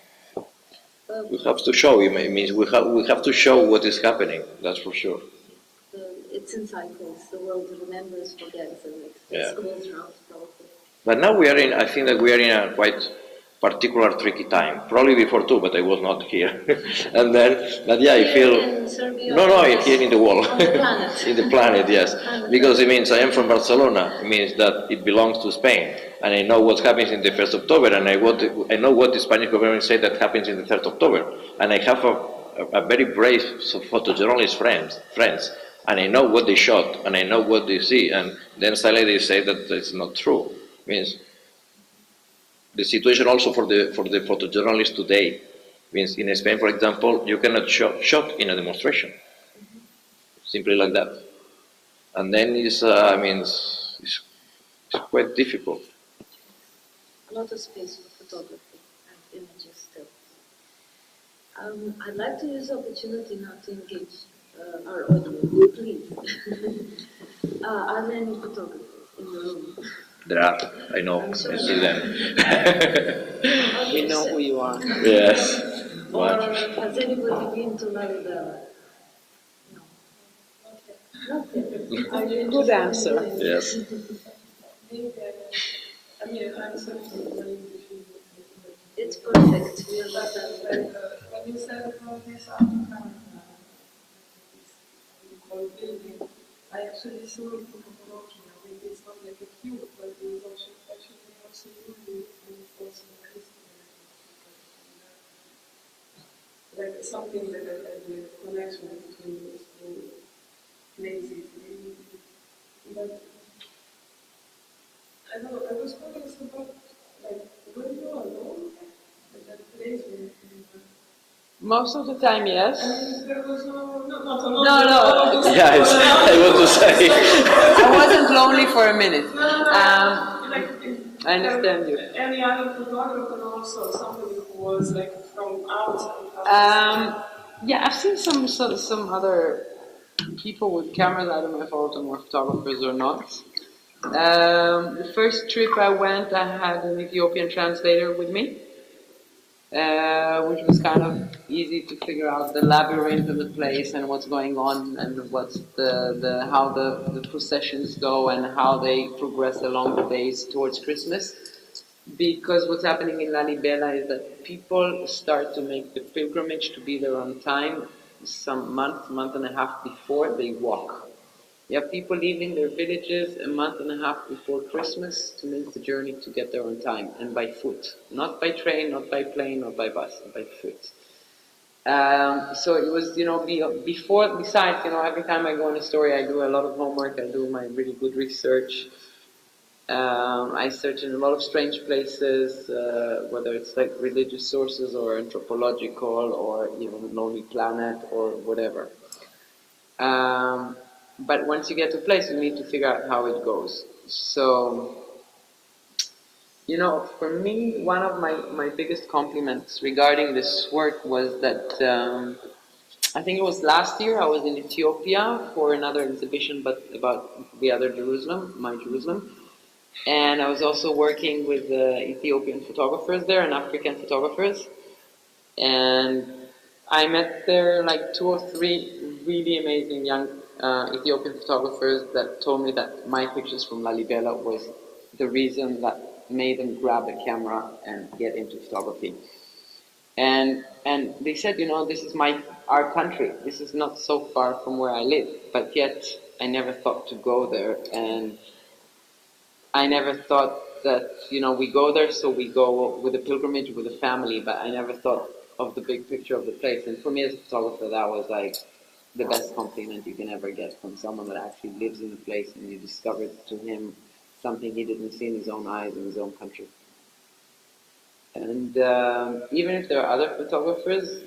we have to show. It means we have to show what is happening. That's for sure. It's in cycles. The world remembers, forgets, and it goes around probably. But now I think that we are in a quite particular tricky time. Probably before too, but I was not here. And then, but yeah, I feel. In Serbia, Here in the world. On the planet. In the planet, yes. Because it means I am from Barcelona. It means that it belongs to Spain. And I know what happens in the 1st October, and I know what the Spanish government said that happens in the 3rd October. And I have a very brave photojournalist friends. And I know what they shot, and I know what they see, and then suddenly they say that it's not true. Means the situation also for the photojournalists today means in Spain, for example, you cannot shot in a demonstration, simply like that, and then it's quite difficult. a lot of space for photography and images still. I'd like to use the opportunity now to engage our audience, please. Are there any photographers in the room? There are, I know, I'm sure I see them. We know who you are. Yes. Or Much. has anybody been to Lalibela? No. Not yet. Are you Good interested answer. in going? Yes. It's perfect. We understand. When you said about this African building, I actually saw it in Cappadocia. Maybe it's not like a cube, but it was actually also moving and it was like something that I had a connection between those two places. But I don't know, I was curious about, like, were you alone at that place when you Most of the time, yes. there was no. No. Yes, I want to say. I wasn't lonely for a minute. Like, I understand you. any other photographer also, somebody who was like from outside. Yeah, I've seen some other people with cameras. I don't know if all of them were photographers or not. The first trip I went, I had an Ethiopian translator with me, which was kind of easy to figure out the labyrinth of the place and what's going on and what's how the processions go and how they progress along the days towards Christmas. Because what's happening in Lalibela is that people start to make the pilgrimage to be there on time some month and a half before they walk. You have people leaving their villages a month and a half before Christmas to make the journey to get there on time, and by foot. Not by train, not by plane, not by bus, by foot. So it was, before, besides, every time I go on a story, I do a lot of homework, I do my really good research. I search in a lot of strange places, whether it's like religious sources or anthropological or even Lonely Planet or whatever. But once you get to a place, you need to figure out how it goes. So, for me, one of my biggest compliments regarding this work was that I think it was last year I was in Ethiopia for another exhibition, but about the other Jerusalem, my Jerusalem. And I was also working with Ethiopian photographers there and African photographers. And I met there like 2 or 3 really amazing young Ethiopian photographers that told me that my pictures from Lalibela was the reason that made them grab a camera and get into photography. And they said, this is our country. This is not so far from where I live, but yet I never thought to go there, and I never thought that, we go there, so we go with a pilgrimage with a family, but I never thought of the big picture of the place. And for me as a photographer, that was like the best compliment you can ever get from someone that actually lives in the place and you discovered to him something he didn't see in his own eyes in his own country. And even if there are other photographers,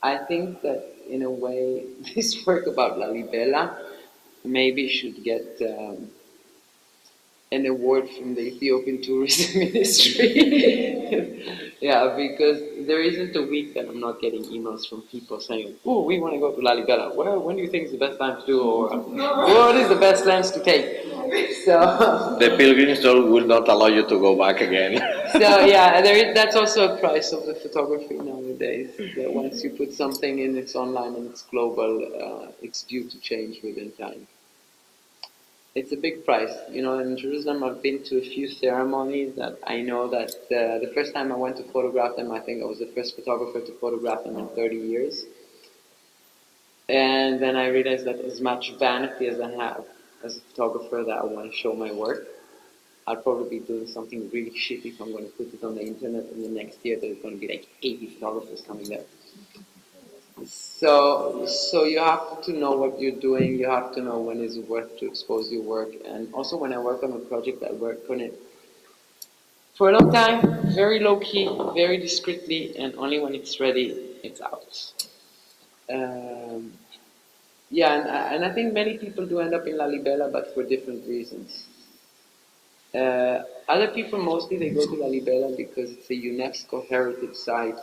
I think that in a way, this work about Lalibela maybe should get an award from the Ethiopian Tourism Ministry. Yeah, because there isn't a week that I'm not getting emails from people saying, "Oh, we want to go to Lalibela. Well, when do you think is the best time to do, or what is the best lens to take?" So The pilgrim store will not allow you to go back again. So yeah, that's also a price of the photography nowadays. That once you put something in, it's online and it's global, it's due to change within time. It's a big price. In Jerusalem, I've been to a few ceremonies that I know that the first time I went to photograph them, I think I was the first photographer to photograph them in 30 years. And then I realized that as much vanity as I have as a photographer that I want to show my work, I'll probably be doing something really shitty if I'm going to put it on the internet, and the next year there's going to be like 80 photographers coming there. So you have to know what you're doing, you have to know when it's worth to expose your work, and also when I work on a project, I work on it for a long time, very low-key, very discreetly, and only when it's ready, it's out. Yeah, and I think many people do end up in Lalibela, but for different reasons. Other people mostly they go to Lalibela because it's a UNESCO heritage site,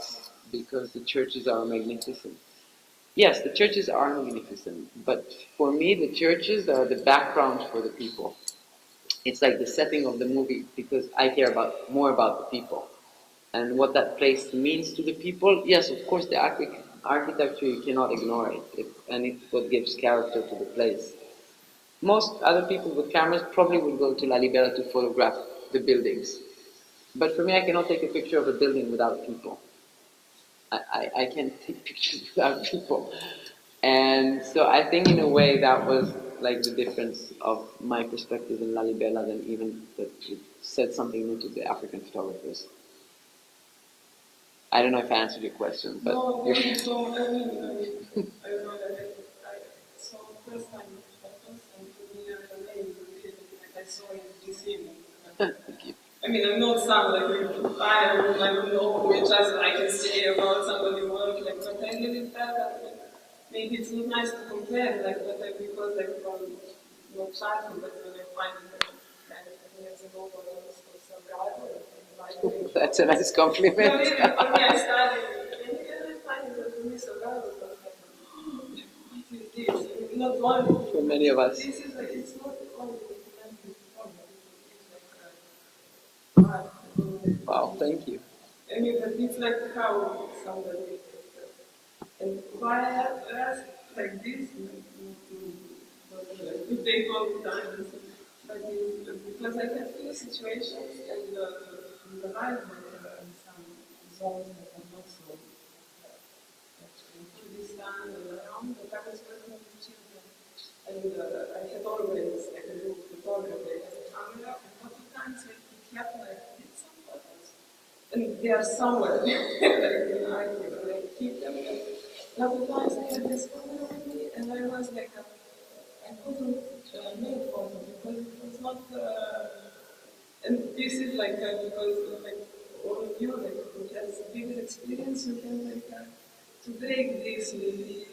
because the churches are magnificent. Yes, the churches are magnificent, but for me the churches are the background for the people. It's like the setting of the movie because I care about more about the people and what that place means to the people. Yes, of course, the architecture you cannot ignore it, and it's what gives character to the place. Most other people with cameras probably would go to La Libera to photograph the buildings. But for me, I cannot take a picture of a building without people. I can't take pictures without people. And so I think in a way that was like the difference of my perspective in La Libera than even that it said something new to the African photographers. I don't know if I answered your question, but No, no, so I mean, I know that I saw first time photos and to me I really, like I saw it this evening. thank you. I mean, I'm not some like I don't know which I can say about somebody work like, but I really felt that like, maybe it's not nice to compare like, but like, because like from not childhood, but when I find it like 10 years ago, when I was so guided, That's a nice no, compliment. really, for me, I started, and I find that for me, so guided was like, what is this? I mean, not only For many of us. this is like, it's not only documentary photography, it's like art. Wow, thank you. I mean, but it's like how somebody, and why I ask like this, like, to take all the time, but because I have few situations and in the life in some zones that are not so actually Kurdistan and around, but I was working with children, and I had always like a good photography, I had a camera, and a lot of times like, it happened, I did some photos, and they are somewhere, like in iPhone, and I keep them, and a lot of times they had this photo with me, and I was like, I couldn't make photo because it was not, and this is like, because like all of you, like, who has bigger experience, you can like, to break this really,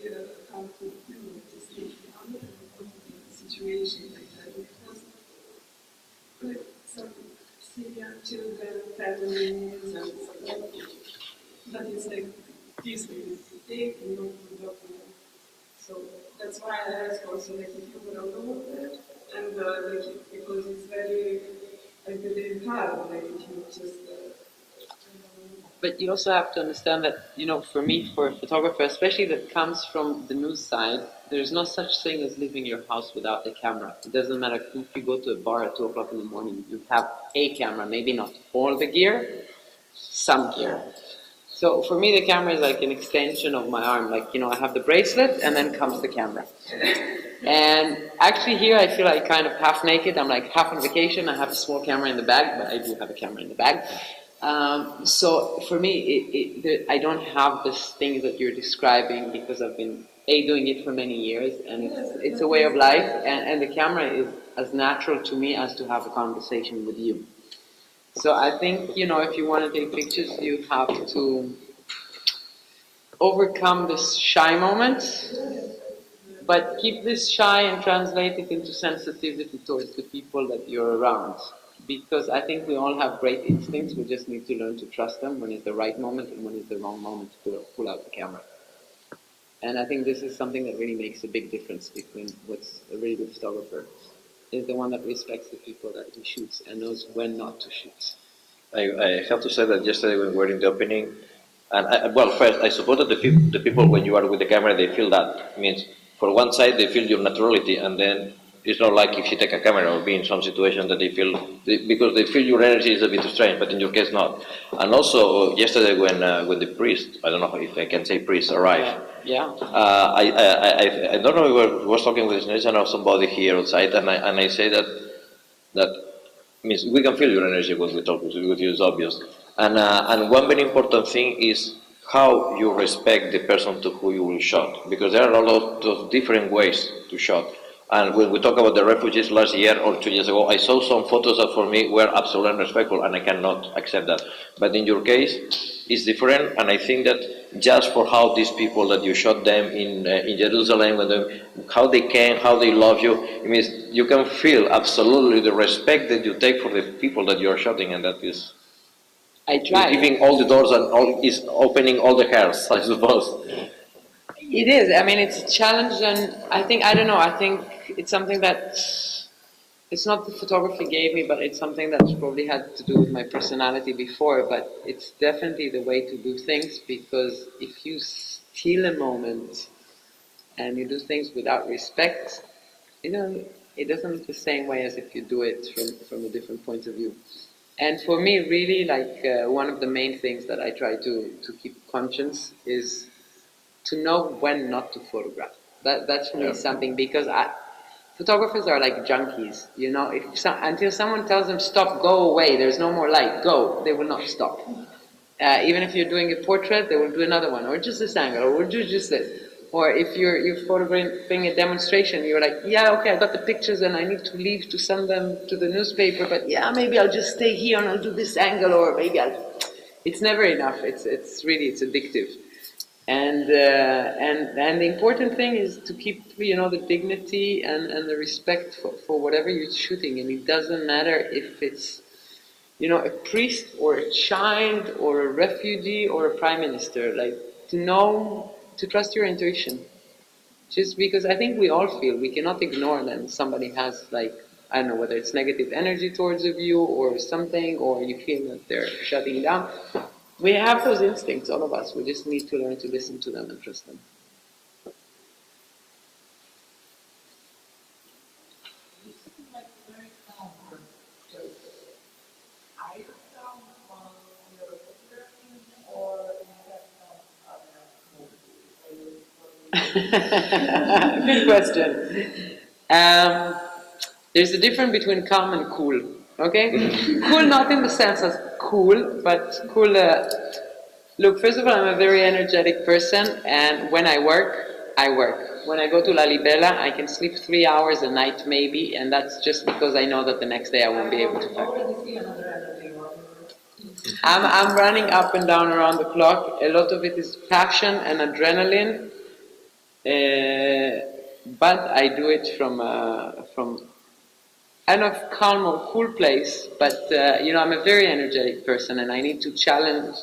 how to do to stay calm and put in a situation like that, because like some Syrian children, families, and stuff, but it's like this we take and not to document. So that's why I ask also like if you were alone there, and like because it's very, I believe, hard, like if you just. But you also have to understand that, you know, for me, for a photographer, especially that comes from the news side, there's no such thing as leaving your house without a camera. It doesn't matter if you go to a bar at 2 o'clock in the morning, you have a camera, maybe not all the gear, some gear. So for me, the camera is like an extension of my arm. Like, you know, I have the bracelet and then comes the camera. And actually here I feel like kind of half naked. I'm like half on vacation. I have a small camera in the bag, but I do have a camera in the bag. So for me, I don't have this thing that you're describing because I've been doing it for many years, and it's a way of life. And the camera is as natural to me as to have a conversation with you. So I think, you know, if you want to take pictures, you have to overcome this shy moment, but keep this shy and translate it into sensitivity towards the people that you're around. Because I think we all have great instincts, we just need to learn to trust them when it's the right moment and when it's the wrong moment to pull out the camera. And I think this is something that really makes a big difference between what's a really good photographer is the one that respects the people that he shoots and knows when not to shoot. I have to say that yesterday when we were in the opening, and well, first, I suppose that the people, when you are with the camera, they feel that. Means, for one side, they feel your naturality, and then it's not like if you take a camera or be in some situation that they feel, because they feel your energy is a bit strange, but in your case, not. And also, yesterday when the priest, I don't know if I can say priest, arrived, Yeah. I don't know, I was talking with Nathan or somebody here outside, and I say that means we can feel your energy when we talk with you, it's obvious. And one very important thing is how you respect the person to who you will shot, because there are a lot of different ways to shot. And when we talk about the refugees last year or 2 years ago, I saw some photos that for me were absolutely unrespectful, and I cannot accept that. But in your case, it's different, and I think that just for how these people that you shot them in Jerusalem, how they came, how they love you, it means you can feel absolutely the respect that you take for the people that you are shooting, and that is I try. giving all the doors and is opening all the hearts, I suppose. It is. I mean, it's a challenge, and I don't know, I think it's something that, it's not the photography gave me, but it's something that's probably had to do with my personality before, but it's definitely the way to do things, because if you steal a moment and you do things without respect, it doesn't look the same way as if you do it from a different point of view. And for me, really, one of the main things that I try to keep conscious is to know when not to photograph. That's for me something, because photographers are like junkies. Until someone tells them stop, go away, there's no more light, go, they will not stop. Even if you're doing a portrait, they will do another one, or just this angle, or we'll do just this. Or if you're photographing a demonstration, you're like, yeah, okay, I got the pictures and I need to leave to send them to the newspaper, but yeah, maybe I'll just stay here and I'll do this angle, or maybe It's never enough. It's addictive. And the important thing is to keep the dignity and the respect for whatever you're shooting, and it doesn't matter if it's a priest or a child or a refugee or a prime minister. Like, to trust your intuition, just because I think we all feel, we cannot ignore that somebody has, like, I don't know, whether it's negative energy towards you or something, or you feel that they're shutting down. We have those instincts, all of us. We just need to learn to listen to them and trust them. You seem like very calm. Are you calm on your photographing, or you have some other Good question. There's a difference between calm and cool. Okay? Cool, not in the sense of cool, but cool. Look, first of all, I'm a very energetic person, and when I work, I work. When I go to Lalibela, I can sleep 3 hours a night maybe, and that's just because I know that the next day I won't be able to I already see another energy on you. I'm running up and down around the clock. A lot of it is passion and adrenaline, but I do it from I don't know if calm or cool place, but I'm a very energetic person, and I need to channel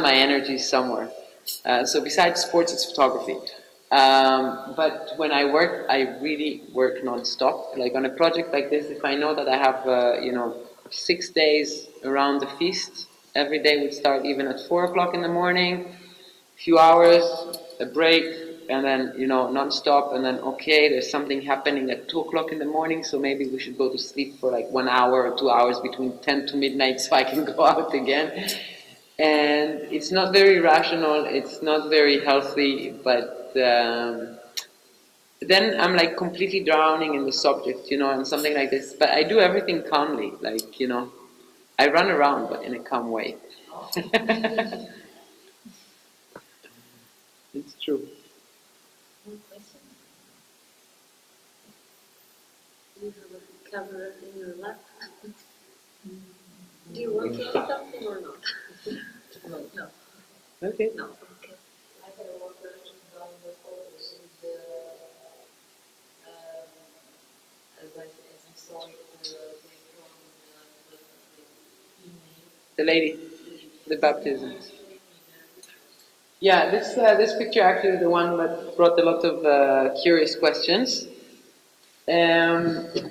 my energy somewhere. So besides sports, it's photography. But when I work, I really work non-stop. Like on a project like this, if I know that I have 6 days around the feast, every day would start even at 4 o'clock in the morning, few hours, a break, and then non-stop, and then okay, there's something happening at 2 o'clock in the morning, so maybe we should go to sleep for like 1 hour or 2 hours between 10 to midnight so I can go out again. And it's not very rational, it's not very healthy, but then I'm like completely drowning in the subject, and something like this. But I do everything calmly, like, I run around, but in a calm way. It's true. One question. Do you have a camera in your lap? Do you want to say something or not? No. Okay. No. Okay. I had one question on the photos. As I saw it, The lady, the baptism. Yeah, this picture actually is the one that brought a lot of curious questions.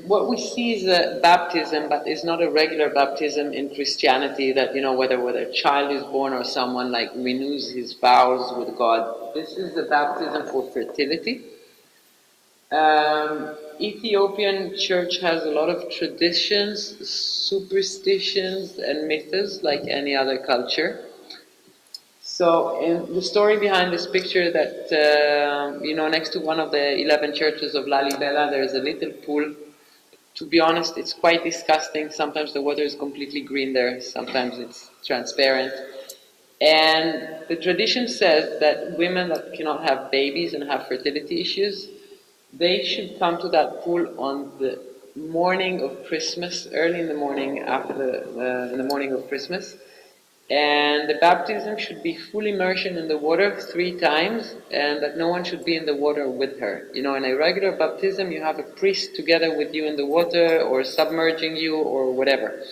What we see is a baptism, but it's not a regular baptism in Christianity that, whether a child is born or someone like renews his vows with God. This is the baptism for fertility. Ethiopian church has a lot of traditions, superstitions, and myths like any other culture. So, in the story behind this picture that, next to one of the 11 churches of Lalibela, there is a little pool. To be honest, it's quite disgusting. Sometimes the water is completely green there, sometimes it's transparent. And the tradition says that women that cannot have babies and have fertility issues, they should come to that pool on the morning of Christmas, early in the morning in the morning of Christmas. And the baptism should be full immersion in the water 3 times, and that no one should be in the water with her. In a regular baptism, you have a priest together with you in the water, or submerging you, or whatever.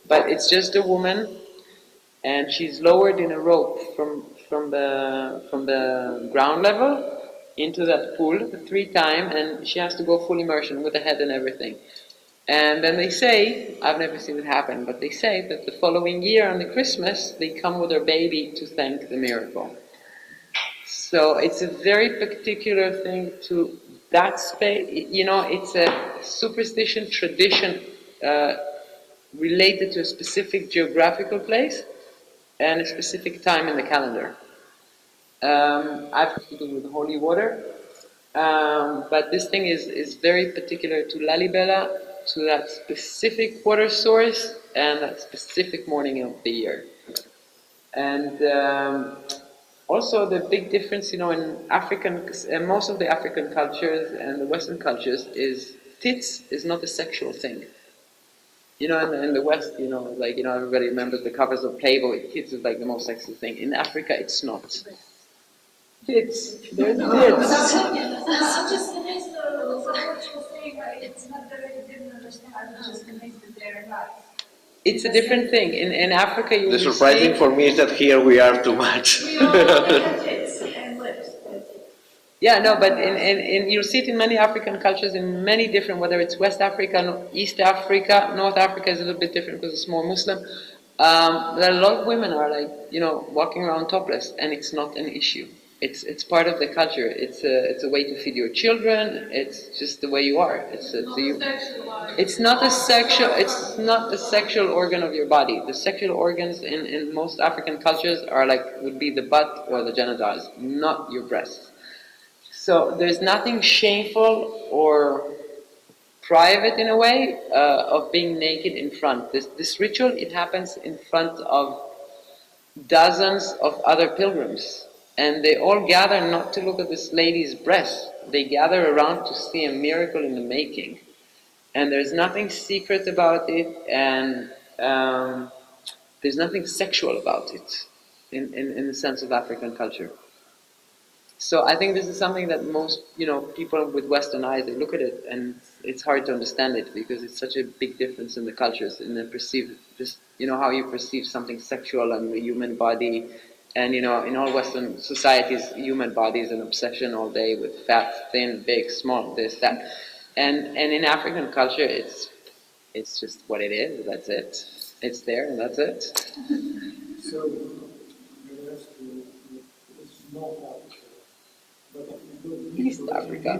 But it's just a woman, and she's lowered in a rope from the ground level into that pool 3 times, and she has to go full immersion with the head and everything. And then they say, I've never seen it happen, but they say that the following year on the Christmas, they come with their baby to thank the miracle. So it's a very particular thing to that space. It's a superstition, tradition related to a specific geographical place and a specific time in the calendar. I've to do with holy water, but this thing is very particular to Lalibela, to that specific water source and that specific morning of the year. And also the big difference, in African, most of the African cultures and the Western cultures is tits is not a sexual thing. In the West, everybody remembers the covers of Playboy. Tits is like the most sexy thing. In Africa, it's not. Tits. There's tits. I'm just amazed what you're saying, right? It's not that I didn't understand, I was just amazed that they're not. It's a different thing. In Africa, you The surprising for me is that here we are too much. We all have tits and lips. Yeah, no, but you'll see it in many African cultures, in many different, whether it's West Africa, East Africa, North Africa is a little bit different because it's more Muslim. But a lot of women are walking around topless, and it's not an issue. It's part of the culture. It's a way to feed your children. It's just the way you are. It's not a sexual organ of your body. The sexual organs in most African cultures would be the butt or the genitals, not your breasts. So there's nothing shameful or private in a way of being naked in front. This ritual, it happens in front of dozens of other pilgrims. And they all gather not to look at this lady's breast. They gather around to see a miracle in the making. And there's nothing secret about it, and there's nothing sexual about it in the sense of African culture. So I think this is something that most, people with Western eyes, they look at it and it's hard to understand it because it's such a big difference in the cultures, in the how you perceive something sexual and the human body. And, in all Western societies, human body is an obsession all day with fat, thin, big, small, this, that. And in African culture, it's just what it is, that's it. It's there and that's it. So, the rest is North Africa. But if you go deeper, East Africa.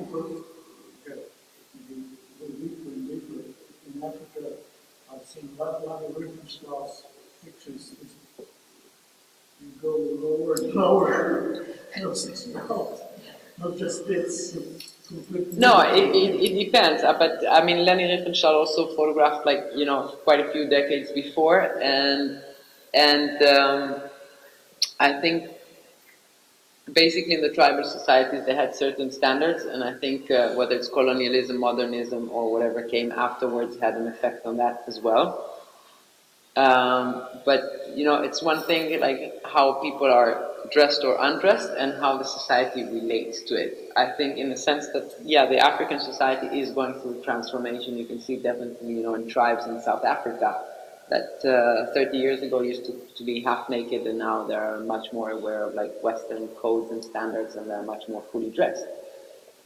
In Africa, I've seen a lot of Riefenstahl's pictures. You go lower and lower. Not just this. No, it depends. But I mean, Leni Riefenstahl also photographed quite a few decades before, and I think basically in the tribal societies they had certain standards, and I think whether it's colonialism, modernism, or whatever came afterwards had an effect on that as well. But it's one thing how people are dressed or undressed and how the society relates to it. I think in the sense that, the African society is going through transformation. You can see definitely, in tribes in South Africa that 30 years ago used to be half naked, and now they're much more aware of Western codes and standards, and they're much more fully dressed.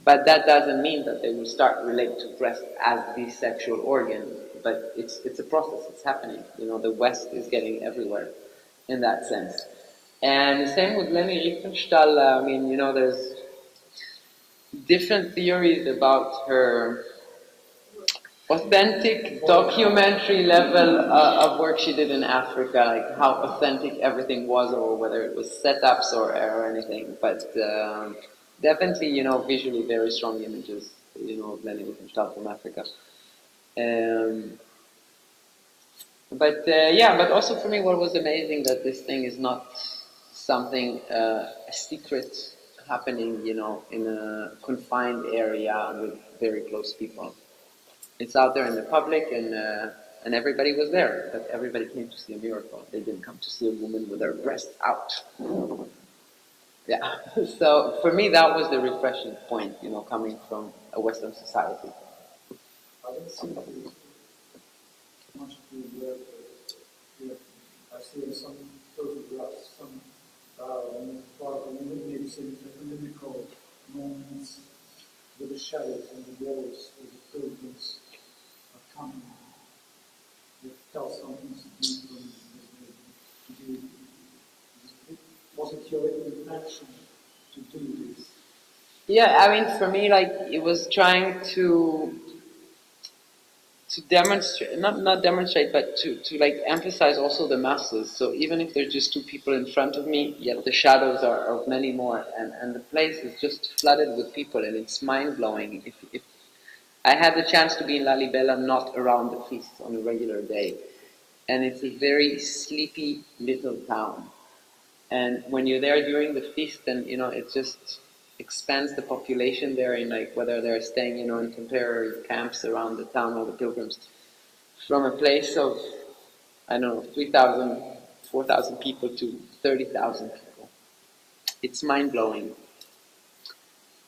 But that doesn't mean that they will start relate to breast as the sexual organ. But it's a process, it's happening. The West is getting everywhere in that sense. And the same with Leni Riefenstahl. There's different theories about her authentic documentary level of work she did in Africa, how authentic everything was, or whether it was setups or anything. But definitely, visually very strong images, of Leni Riefenstahl from Africa. But also for me, what was amazing that this thing is not something a secret happening, you know, in a confined area with very close people. It's out there in the public, and everybody was there, but everybody came to see a miracle. They didn't come to see a woman with her breasts out. Yeah. So for me, that was the refreshing point, you know, coming from a Western society. I don't see much to work here. I see some photographs, some part of maybe some clinical moments with the shadows and the walls of the pilgrims are coming. It tells something from was it your intention to do this? Yeah, I mean, for me, like, it was trying to demonstrate, not demonstrate, but to like emphasize also the masses. So even if there's just two people in front of me, yet the shadows are of many more, and the place is just flooded with people, and it's mind blowing. If I had the chance to be in Lalibela, not around the feast on a regular day, and it's a very sleepy little town. And when you're there during the feast, then you know it just expands the population there in like whether they're staying, you know, in temporary camps around the town or the pilgrims, from a place of I don't know 3,000, 4,000 people to 30,000 people. It's mind blowing.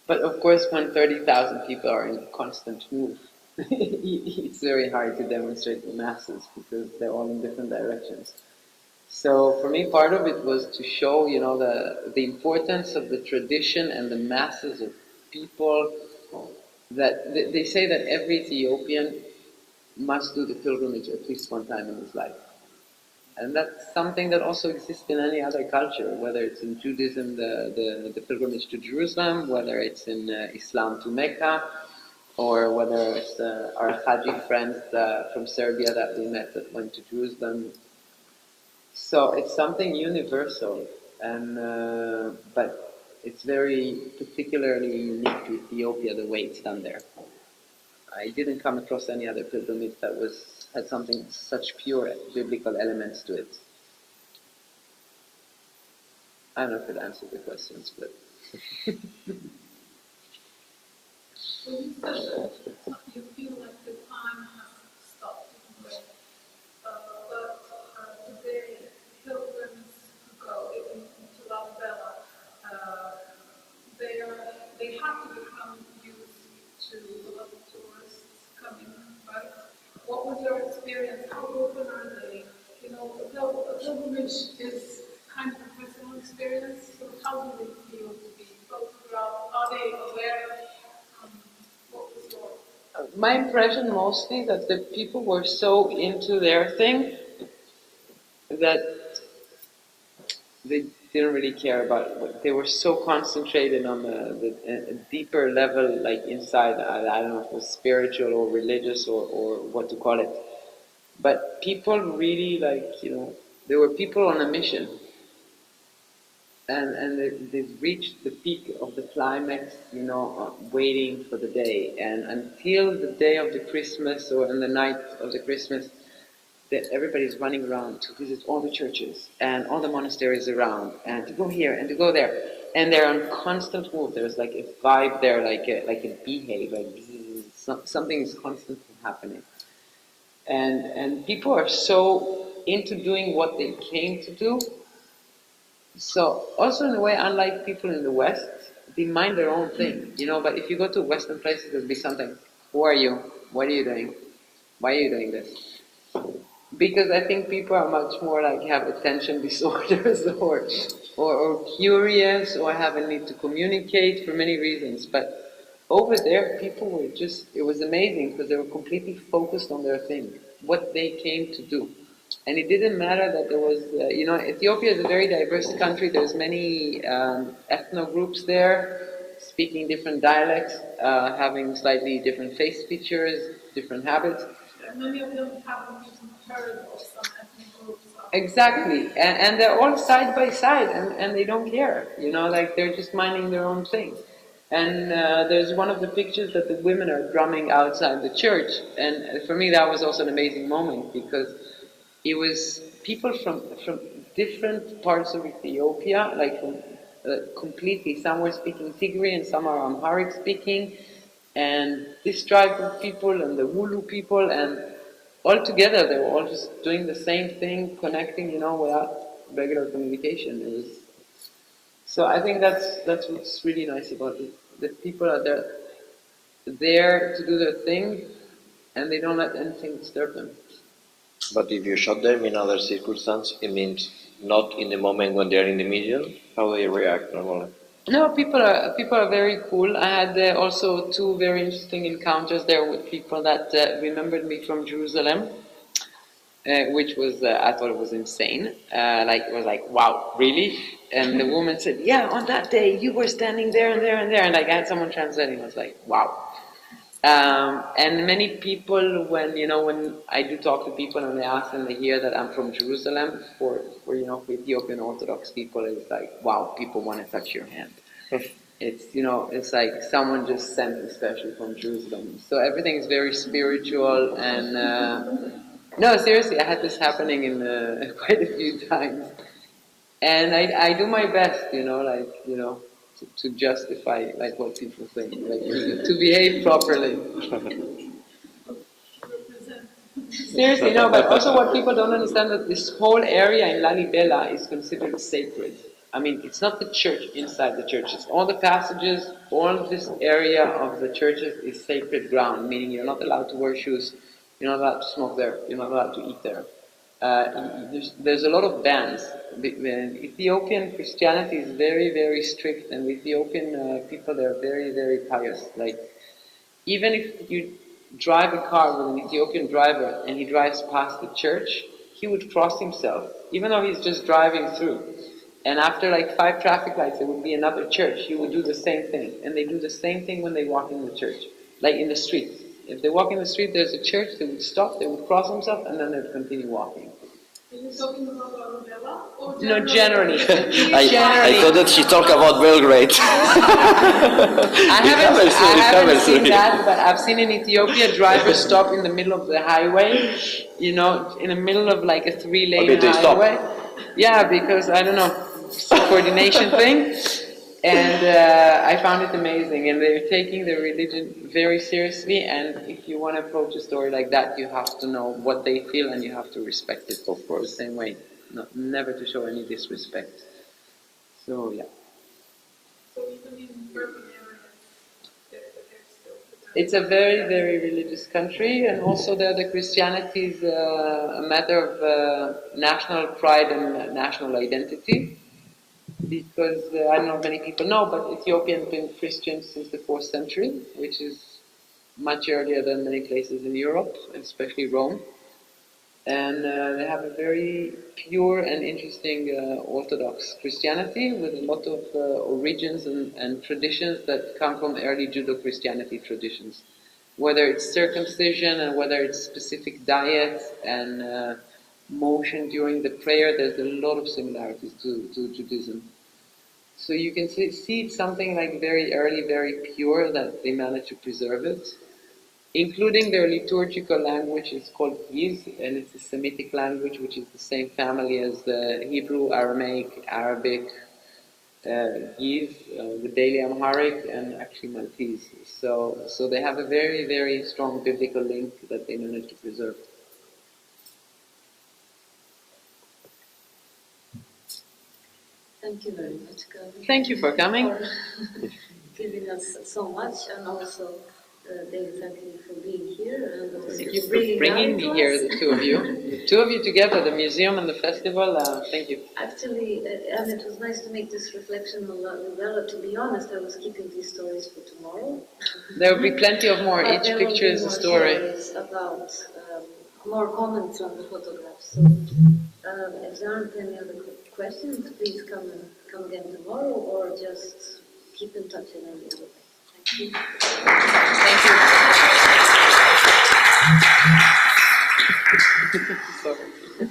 But of course, when 30,000 people are in constant move, it's very hard to demonstrate the masses because they're all in different directions. So for me, part of it was to show, you know, the importance of the tradition and the masses of people. That they say that every Ethiopian must do the pilgrimage at least one time in his life, and that's something that also exists in any other culture. Whether it's in Judaism, the pilgrimage to Jerusalem, whether it's in Islam to Mecca, or whether it's our Haji friends from Serbia that we met that went to Jerusalem. So it's something universal, and but it's very particularly unique to Ethiopia the way it's done there. I didn't come across any other pilgrimage that had something such pure biblical elements to it. I don't know if it answered the questions, but So you said that you feel like the time has stopped in a way, but today pilgrims who go even to Lalibela, they have to become used to a lot of tourists coming, right? What was your experience? How open are they? You know, a pilgrimage is kind of a personal experience, so how do they feel to be photographed? Are they aware? What was your my impression mostly that the people were so into their thing that they didn't really care about what they were so concentrated on the deeper level, like inside. I don't know if it was spiritual or religious or what to call it. But people really like, you know, there were people on a mission, and they reached the peak of the climax, you know, waiting for the day, and until the day of the Christmas or in the night of the Christmas, that everybody's running around to visit all the churches and all the monasteries around, and to go here and to go there, and they're on constant move. There's like a vibe there, like a beehive, like something is constantly happening, and people are so into doing what they came to do. So also in a way, unlike people in the West, they mind their own thing, you know. But if you go to Western places, there'll be something. Who are you? What are you doing? Why are you doing this? Because I think people are much more like have attention disorders or curious or have a need to communicate for many reasons. But over there, people were just, it was amazing because they were completely focused on their thing, what they came to do. And it didn't matter that there was, you know, Ethiopia is a very diverse country. There's many ethno groups there, speaking different dialects, having slightly different face features, different habits. many of them haven't even heard of some ethnic groups? Exactly, and they're all side by side, and they don't care, you know, like they're just minding their own thing. And there's one of the pictures that the women are drumming outside the church, and for me that was also an amazing moment because it was people from different parts of Ethiopia, like from completely. Some were speaking Tigray and some are Amharic speaking. And this tribe of people and the Wulu people, and all together they were all just doing the same thing, connecting, without regular communication. So I think that's what's really nice about it. The people are there to do their thing, and they don't let anything disturb them. But if you shot them in other circumstances, it means not in the moment when they are in the mission, how they react normally. No, people are very cool. I had also two very interesting encounters there with people that remembered me from Jerusalem, which was I thought it was insane. It was like, wow, really? And the woman said, yeah, on that day you were standing there and there and there, and I had someone translating. I was like, wow. And many people, when I do talk to people and they ask and they hear that I'm from Jerusalem, for Ethiopian Orthodox people, it's like, wow, people want to touch your hand. It's like someone just sent especially from Jerusalem. So everything is very spiritual and, no, seriously, I had this happening in quite a few times. And I do my best, to justify what people think, to behave properly. Seriously, no, but also what people don't understand that this whole area in Lalibela is considered sacred. I mean, it's not the church inside the churches. All the passages, all of this area of the churches is sacred ground, meaning you're not allowed to wear shoes, you're not allowed to smoke there, you're not allowed to eat there. There's a lot of bans. Ethiopian Christianity is very, very strict, and Ethiopian people, they're very, very pious. Even if you drive a car with an Ethiopian driver and he drives past the church, he would cross himself, even though he's just driving through. And after 5 traffic lights, there would be another church. He would do the same thing. And they do the same thing when they walk in the church, in the street. If they walk in the street, there's a church, they would stop, they would cross themselves, and then they would continue walking. Are you talking about Arabella? Or No, generally. I thought that she talked about Belgrade. I haven't seen that, but I've seen in Ethiopia drivers stop in the middle of the highway, in the middle of a 3-lane highway. Stop. Yeah, because, I don't know, it's a coordination thing. And I found it amazing, and they're taking their religion very seriously, and if you want to approach a story like that, you have to know what they feel and you have to respect it, of course, the same way, never to show any disrespect. So, yeah. So even in urban areas, there's still It's a very, very religious country, and also there the Christianity is a matter of national pride and national identity. Because I don't know if many people know, but Ethiopia has been Christian since the 4th century, which is much earlier than many places in Europe, especially Rome. And they have a very pure and interesting Orthodox Christianity with a lot of origins and traditions that come from early Judo-Christianity traditions. Whether it's circumcision and whether it's specific diet and motion during the prayer, there's a lot of similarities to Judaism. So you can see it's something very early, very pure, that they managed to preserve it. Including their liturgical language is called Giz, and it's a Semitic language which is the same family as the Hebrew, Aramaic, Arabic, Giz, the daily Amharic, and actually Maltese. So they have a very, very strong biblical link that they managed to preserve. Thank you very much, Gali. Thank you for coming. For giving us so much, and also David, thank you for being here. And also Thank you for bringing me here, the two of you. The two of you together, the museum and the festival, thank you. Actually, and it was nice to make this reflection on Lalibela. To be honest, I was keeping these stories for tomorrow. There will be plenty of more. Each picture is a story. About more comments on the photographs. So, if there aren't any other questions, please come again tomorrow, or just keep in touch in any other way. Thank you. Thank you. Sorry.